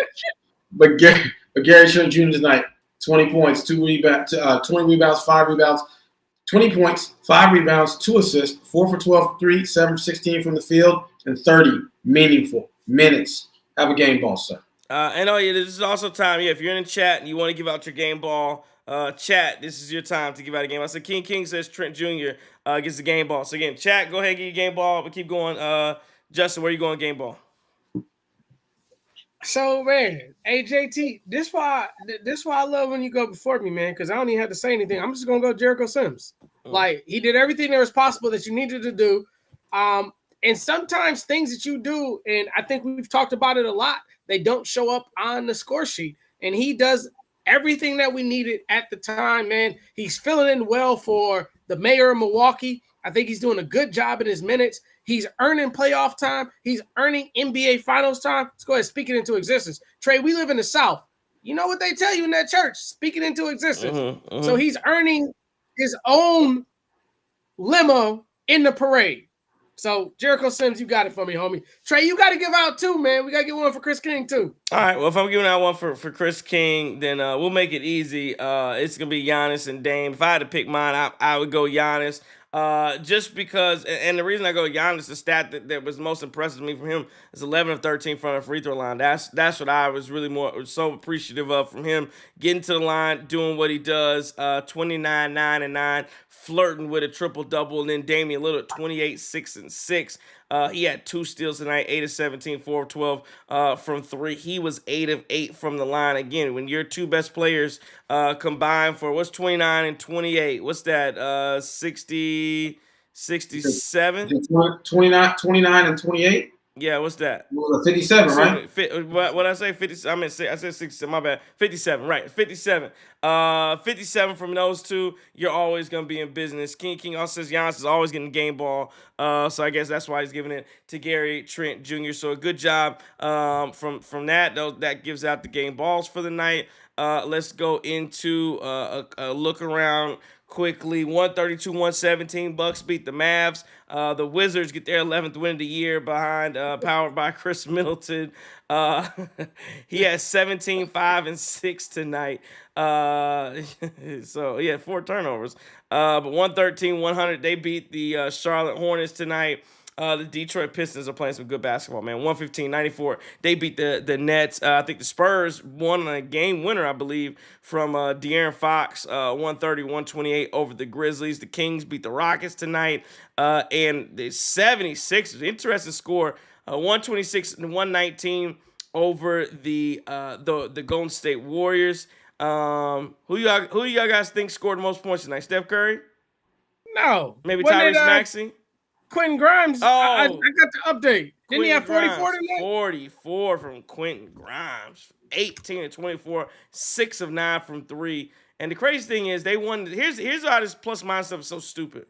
But Gary Trent Jr. tonight, 20 points, 20 rebounds, 5 rebounds, 20 points, 5 rebounds, 2 assists, 4 for 12 from 3, 7 for 16 from the field, and 30 meaningful minutes. Have a game ball, sir. This is also time. Yeah, if you're in the chat and you want to give out your game ball. Chat, this is your time to give out a game. I said King says Trent Jr. Gets the game ball. So again, chat, go ahead and get your game ball. But keep going. Justin, where you going game ball? So man, AJT, this why I love when you go before me, man, because I don't even have to say anything. I'm just gonna go Jericho Sims. Like, he did everything that was possible that you needed to do. And sometimes things that you do, and I think we've talked about it a lot, they don't show up on the score sheet. And he does everything that we needed at the time, man. He's filling in well for the mayor of Milwaukee. I think he's doing a good job in his minutes. He's earning playoff time. He's earning NBA Finals time. Let's go ahead and speak it into existence. Trey, we live in the South. You know what they tell you in that church? Speak it into existence. So he's earning his own limo in the parade. So, Jericho Sims, you got it for me, homie. Trey, you got to give out 2, man. We got to get one for Chris King, too. All right, well, if I'm giving out one for Chris King, then we'll make it easy. It's going to be Giannis and Dame. If I had to pick mine, I would go Giannis. Just because, and the reason I go Giannis, the stat that was most impressive to me from him is 11 of 13 from the free throw line. That's what I was really so appreciative of from him, getting to the line, doing what he does, 29, 9, and 9, flirting with a triple-double, and then Damian Lillard, 28, 6, and 6. He had 2 steals tonight, 8 of 17, 4 of 12 from 3. He was 8 of 8 from the line. Again, when your 2 best players combined for what's 29 and 28? What's that? 60, 67? 29 and 28. Yeah, what's that? It was a 57, right? What I say? 50. I said 67. My bad. 57. Right. 57. 57 from those 2. You're always gonna be in business. King also says Giannis is always getting game ball. So I guess that's why he's giving it to Gary Trent Jr. So a good job from that. That gives out the game balls for the night. Let's go into a look around quickly. 132-117. Bucks beat the Mavs. The Wizards get their 11th win of the year behind powered by Chris Middleton. He has 17, 5, and 6 tonight. So yeah, 4 turnovers. But 113-100. They beat the Charlotte Hornets tonight. The Detroit Pistons are playing some good basketball, man. 115-94. They beat the Nets. I think the Spurs won a game winner, I believe, from De'Aaron Fox, 130-128 over the Grizzlies. The Kings beat the Rockets tonight. And the 76ers, interesting score, 126-119 over the Golden State Warriors. Who y'all guys think scored the most points tonight? Steph Curry? No. Maybe Tyrese Maxey? Quentin Grimes. I got the update. Didn't he have 44 Grimes, tonight? 44 from Quentin Grimes. 18 of 24, 6 of 9 from 3. And the crazy thing is they won. Here's how this plus minus stuff is so stupid.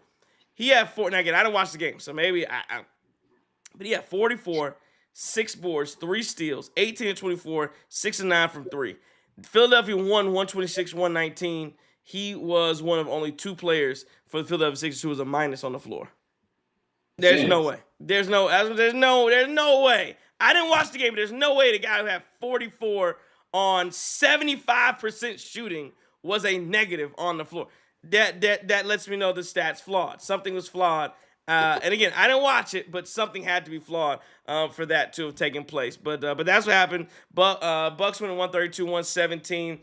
He had 4. Now again, I didn't watch the game, so maybe but he had 44, 6 boards, 3 steals, 18 of 24, 6 of 9 from 3. Philadelphia won 126-119. He was one of only 2 players for the Philadelphia Sixers who was a minus on the floor. There's no way. There's no way. I didn't watch the game, but there's no way the guy who had 44 on 75% shooting was a negative on the floor. That lets me know the stats flawed. Something was flawed. And again, I didn't watch it, but something had to be flawed for that to have taken place. But that's what happened. Bucks winning 132-117.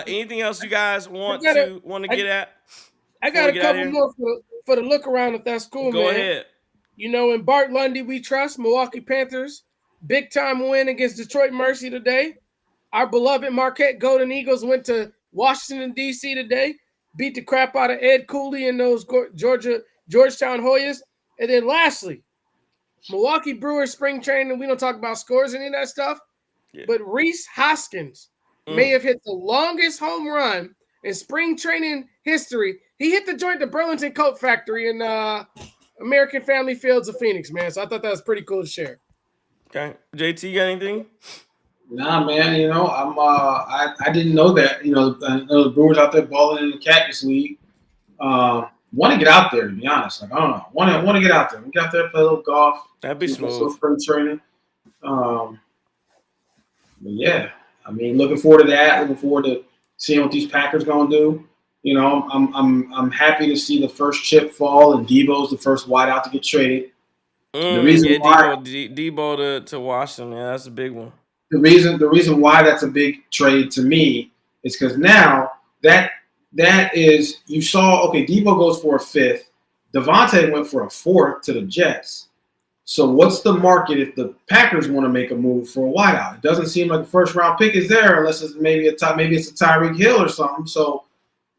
Anything else you guys want to get at? I got a couple more for the look around, if that's cool, man. Go ahead. You know, in Bart Lundy we trust. Milwaukee Panthers, big time win against Detroit Mercy today. Our beloved Marquette Golden Eagles went to Washington, D.C. today, beat the crap out of Ed Cooley and those Georgetown Hoyas. And then lastly, Milwaukee Brewers spring training. We don't talk about scores, any of that stuff. Yeah. But Reese Hoskins may have hit the longest home run in spring training history. He hit the joint at Burlington Coat Factory in American Family Fields of Phoenix, man. So I thought that was pretty cool to share. Okay. JT, you got anything? Nah, man. You know, I didn't know that. You know, the Brewers out there balling in the Cactus League. Want to get out there, to be honest. Like, I don't know. Want to get out there. We get out there, play a little golf. That'd be smooth. Spring training. But yeah, I mean, looking forward to that. Looking forward to seeing what these Packers gonna do. You know, I'm happy to see the first chip fall, and Debo's the first wideout to get traded. The reason why Debo to Washington, yeah, that's a big one. The reason why that's a big trade to me is because now that is, you saw, okay, Debo goes for a 5th. Devontae went for a 4th to the Jets. So what's the market if the Packers want to make a move for a wideout? It doesn't seem like the first round pick is there unless it's maybe it's a Tyreek Hill or something. So,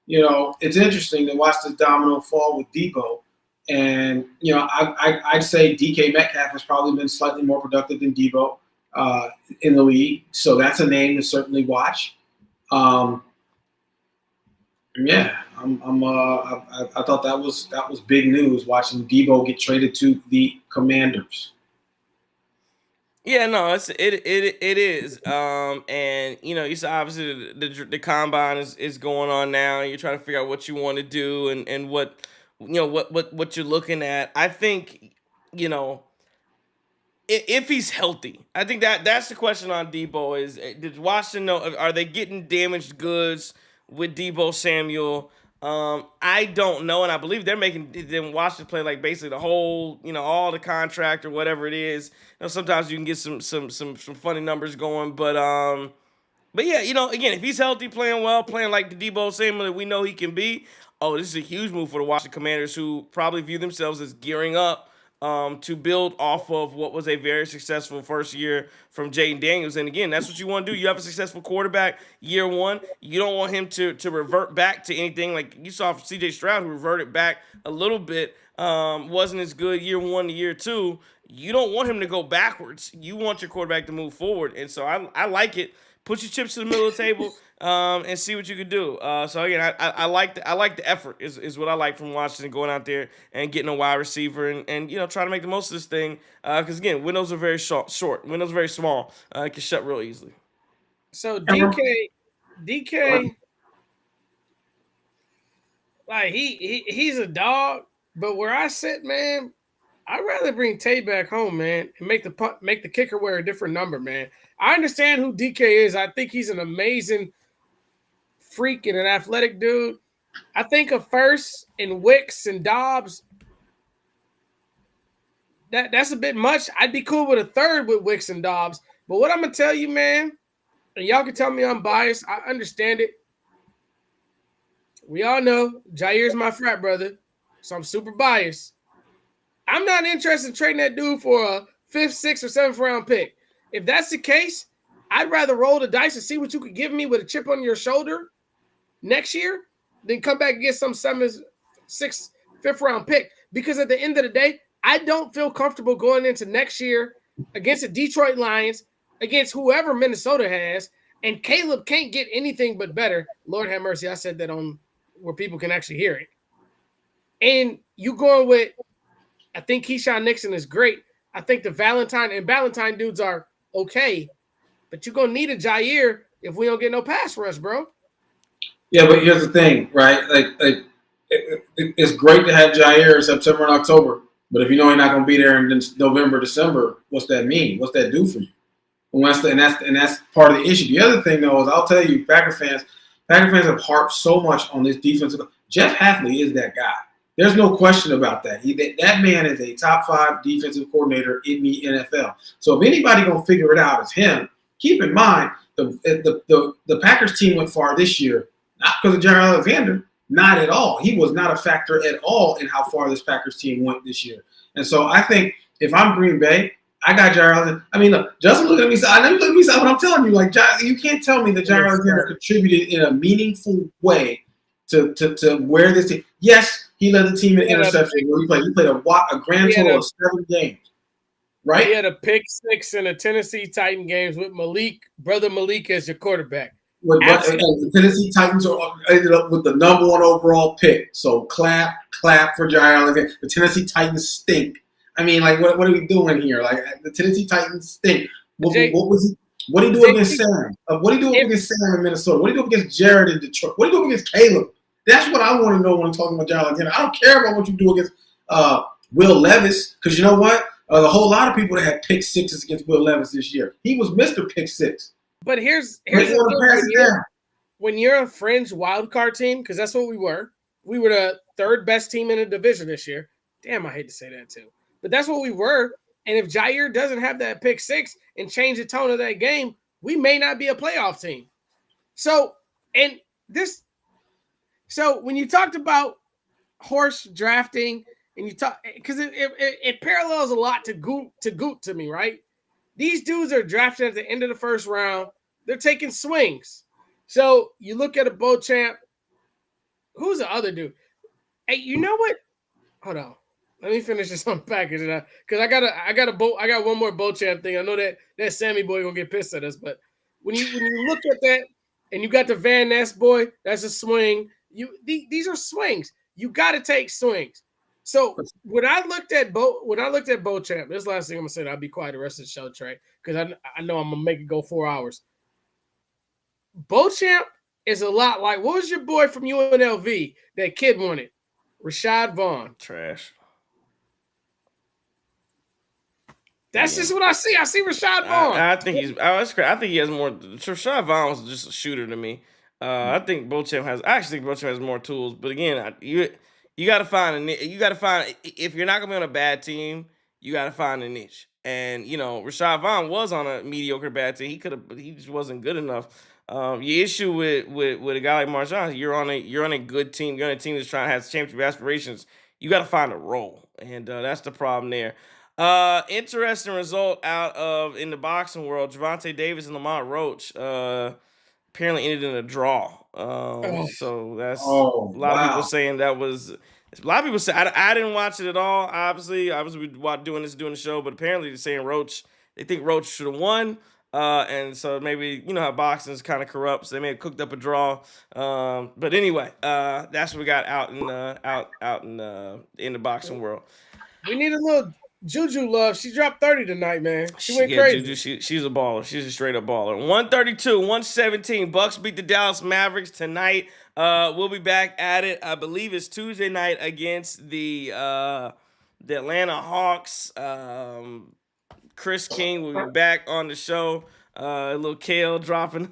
you know, it's interesting to watch this domino fall with Debo. And, you know, I'd say DK Metcalf has probably been slightly more productive than Debo in the league. So that's a name to certainly watch. Yeah, I thought that was big news, watching Debo get traded to the Commanders. Yeah, no, it is. And you know, you saw obviously the combine is going on now. You're trying to figure out what you want to do and what what you're looking at. I think, you know, if he's healthy, I think that's the question on Debo is, did Washington know, are they getting damaged goods with Debo Samuel? I don't know, and I believe they're making them Washington play like basically the whole, you know, all the contract or whatever it is. You know, sometimes you can get some funny numbers going, but yeah, you know, again, if he's healthy, playing well, playing like the Debo Samuel that we know he can be, this is a huge move for the Washington Commanders, who probably view themselves as gearing up to build off of what was a very successful first year from Jaden Daniels. And again, that's what you want to do. You have a successful quarterback year one. You don't want him to revert back to anything like you saw from CJ Stroud, who reverted back a little bit, wasn't as good year one to year two. You don't want him to go backwards. You want your quarterback to move forward. And so I like it. Put your chips to the middle of the table and see what you can do. So again, I like the effort is what I like from Washington, going out there and getting a wide receiver and trying to make the most of this thing. Because again, windows are very short. Windows are very small. It can shut real easily. So DK, like he's a dog, but where I sit, man, I'd rather bring Tay back home, man, and make the kicker wear a different number, man. I understand who DK is. I think he's an amazing freak and an athletic dude. I think a first in Wicks and Dobbs, that's a bit much. I'd be cool with a third with Wicks and Dobbs. But what I'm gonna tell you, man, and y'all can tell me I'm biased. I understand it. We all know Jair's my frat brother, so I'm super biased. I'm not interested in trading that dude for a 5th, 6th, or 7th round pick. If that's the case, I'd rather roll the dice and see what you could give me with a chip on your shoulder next year than come back and get some 7th, 6th, 5th round pick. Because at the end of the day, I don't feel comfortable going into next year against the Detroit Lions, against whoever Minnesota has, and Caleb can't get anything but better. Lord have mercy, I said that on where people can actually hear it. And you going with, I think Keyshawn Nixon is great. I think the Valentine dudes are okay, but you're gonna need a Jair if we don't get no pass rush, bro. Yeah, but here's the thing, right? It's great to have Jair in September and October, but if you know he's not gonna be there in November, December, what's that mean? What's that do for you? And that's part of the issue. The other thing, though, is I'll tell you, Packer fans have harped so much on this defensive. Jeff Hafley is that guy. There's no question about that. That man is a top 5 defensive coordinator in the NFL. So if anybody gonna figure it out, it's him. Keep in mind the Packers team went far this year, not because of Jair Alexander, not at all. He was not a factor at all in how far this Packers team went this year. And so I think if I'm Green Bay, I got Jair Alexander. I mean, look, Justin look at me. I know you look at me. What I'm telling you, like you can't tell me that Jair Alexander contributed in a meaningful way to where this team. Yes, he led the team in interception. He played a grand total of 7 games. Right? He had a pick 6 in the Tennessee Titan games with brother Malik as your quarterback. The Tennessee Titans ended up with the number 1 overall pick. So clap for Jair Alexander. The Tennessee Titans stink. I mean, like, what are we doing here? Like, the Tennessee Titans stink. What did he do against Sam? What did he do against Sam in Minnesota? What did he do against Jared in Detroit? What did he do against Caleb? That's what I want to know when I'm talking about Jair Alexander. I don't care about what you do against Will Levis, because you know what? A whole lot of people that had pick 6s against Will Levis this year. He was Mr. Pick 6. But here's the when you're a fringe wild card team, because that's what we were. We were the 3rd best team in the division this year. Damn, I hate to say that too. But that's what we were. And if Jair doesn't have that pick 6 and change the tone of that game, we may not be a playoff team. So when you talked about horse drafting and you talk, because it parallels a lot to Goot to me, right? These dudes are drafted at the end of the 1st round. They're taking swings. So you look at a Beauchamp. Who's the other dude? Hey, you know what? Hold on. Let me finish this on package, because I got one more Beauchamp thing. I know that Sammy boy gonna get pissed at us, but when you look at that and you got the Van Ness boy, that's a swing. These are swings. You got to take swings. So when I looked at Beauchamp, this last thing I'm gonna say, I'll be quiet the rest of the show, Trey, because I know I'm gonna make it go 4 hours. Beauchamp is a lot like, what was your boy from UNLV that kid wanted? Rashad Vaughn. Trash. That's just what I see. I see Rashad Vaughn. I think he has more. Rashad Vaughn was just a shooter to me. I actually think Beauchamp has more tools. But again, you got to find if you're not gonna be on a bad team, you got to find a niche. And Rashad Vaughn was on a mediocre bad team. He just wasn't good enough. Your issue with a guy like MarJon, you're on a good team. You're on a team that's trying to have championship aspirations. you got to find a role, and that's the problem there. Interesting result out of in the boxing world. Javante Davis and Lamont Roach apparently ended in a draw. Oh, So that's Oh a lot of people wow. saying that was. A lot of people say I didn't watch it at all. Obviously, I was doing the show, but apparently they're saying Roach. They think Roach should have won. And so maybe you know how boxing is kind of corrupt, so they may have cooked up a draw. But anyway, that's what we got out in the boxing world. we need a little Juju love. She dropped 30 tonight, man. She went Yeah, crazy. Juju, she's a baller. She's a straight up baller. 132, 117. Bucks beat the Dallas Mavericks tonight. We'll be back at it. I believe it's Tuesday night against the Atlanta Hawks. Chris King will be back on the show. A little kale dropping.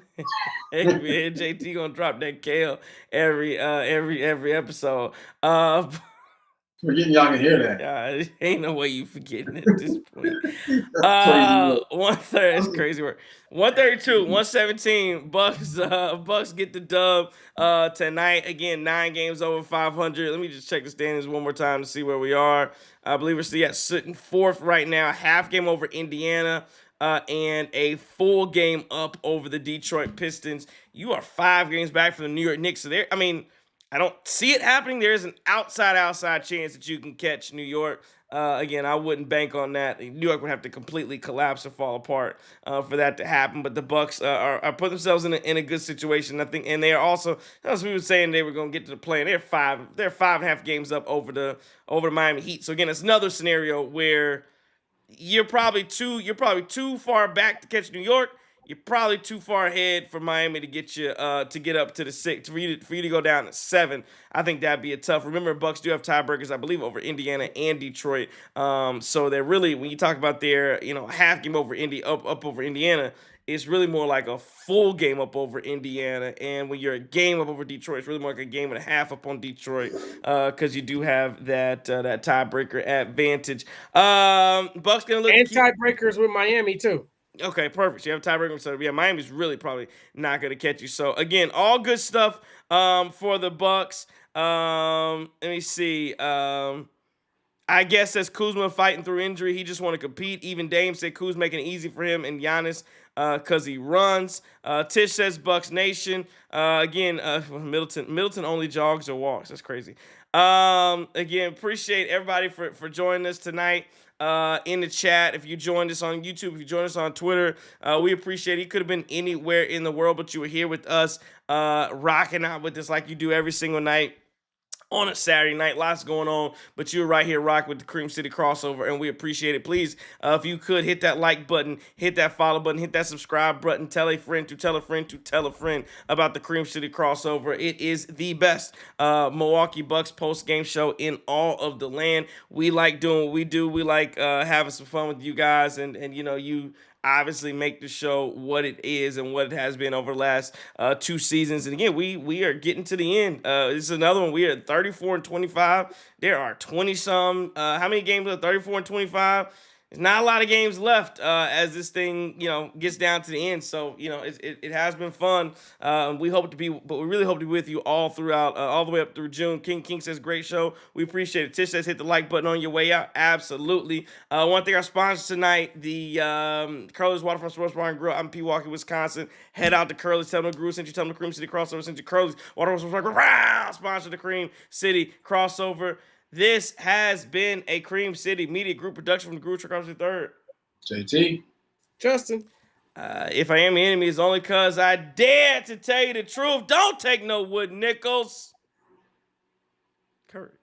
JT gonna drop that kale every episode. Forgetting y'all can hear that. Ain't no way you forgetting at this point. That's crazy. 130. That's crazy work. 132, 117. Bucks get the dub tonight. Again, 9 games over 500. Let me just check the standings one more time to see where we are. I believe we're still sitting 4th right now. Half game over Indiana. And a full game up over the Detroit Pistons. You are 5 games back from the New York Knicks. So I don't see it happening. There is an outside chance that you can catch New York. Again, I wouldn't bank on that. New York would have to completely collapse or fall apart for that to happen. But the Bucks are putting themselves in a good situation, I think, and they are also. As we were saying, they were going to get to the play, and they're 5.5 games up over the Miami Heat. So again, it's another scenario where you're probably too far back to catch New York. You're probably too far ahead for Miami to get you to get up to the 6 for you to go down to 7. I think that'd be a tough. Remember, Bucks do have tiebreakers, I believe, over Indiana and Detroit. So they're really, when you talk about their half game over up over Indiana, it's really more like a full game up over Indiana. And when you're a game up over Detroit, it's really more like a game and a half up on Detroit because you do have that tiebreaker advantage. Bucks gonna look and tiebreakers with Miami too. Okay, perfect. You have a tiebreaker, so yeah, Miami's really probably not going to catch you. So again, all good stuff for the Bucks. Let me see. I guess as Kuzma fighting through injury, he just want to compete. Even Dame said Kuz making it easy for him and Giannis because he runs. Tish says Bucks Nation. Again, Middleton only jogs or walks. That's crazy. Again, appreciate everybody for joining us tonight. In the chat, if you joined us on YouTube, if you joined us on Twitter, we appreciate it. You could have been anywhere in the world, but you were here with us, rocking out with us like you do every single night. On a Saturday night, lots going on, but you're right here rocking with the Cream City crossover, and we appreciate it. Please, if you could, hit that like button, hit that follow button, hit that subscribe button, tell a friend to tell a friend to tell a friend about the Cream City crossover. It is the best Milwaukee Bucks post-game show in all of the land. We like doing what we do. We like having some fun with you guys, and you obviously make the show what it is and what it has been over the last 2 seasons. And again, we are getting to the end. This is another one. We are 34-25. There are 20-some. How many games are 34-25? There's not a lot of games left as this thing, gets down to the end. So, it has been fun. We really hope to be with you all throughout, all the way up through June. King says, great show. We appreciate it. Tish says, hit the like button on your way out. Absolutely. I want to thank our sponsors tonight, the Curly's Waterfront Sports Bar and Grill out in Milwaukee, Wisconsin. Head out to Curly's. Tell them the Groove sent you. Tell them the Cream City Crossover sent you. Curly's Waterfront Sports Bar and Grill. Sponsor the Cream City Crossover. This has been a Cream City Media Group production from the Groove Truck Officer III. JT. Justin. If I am your enemy, it's only because I dare to tell you the truth. Don't take no wood nickels. Courage.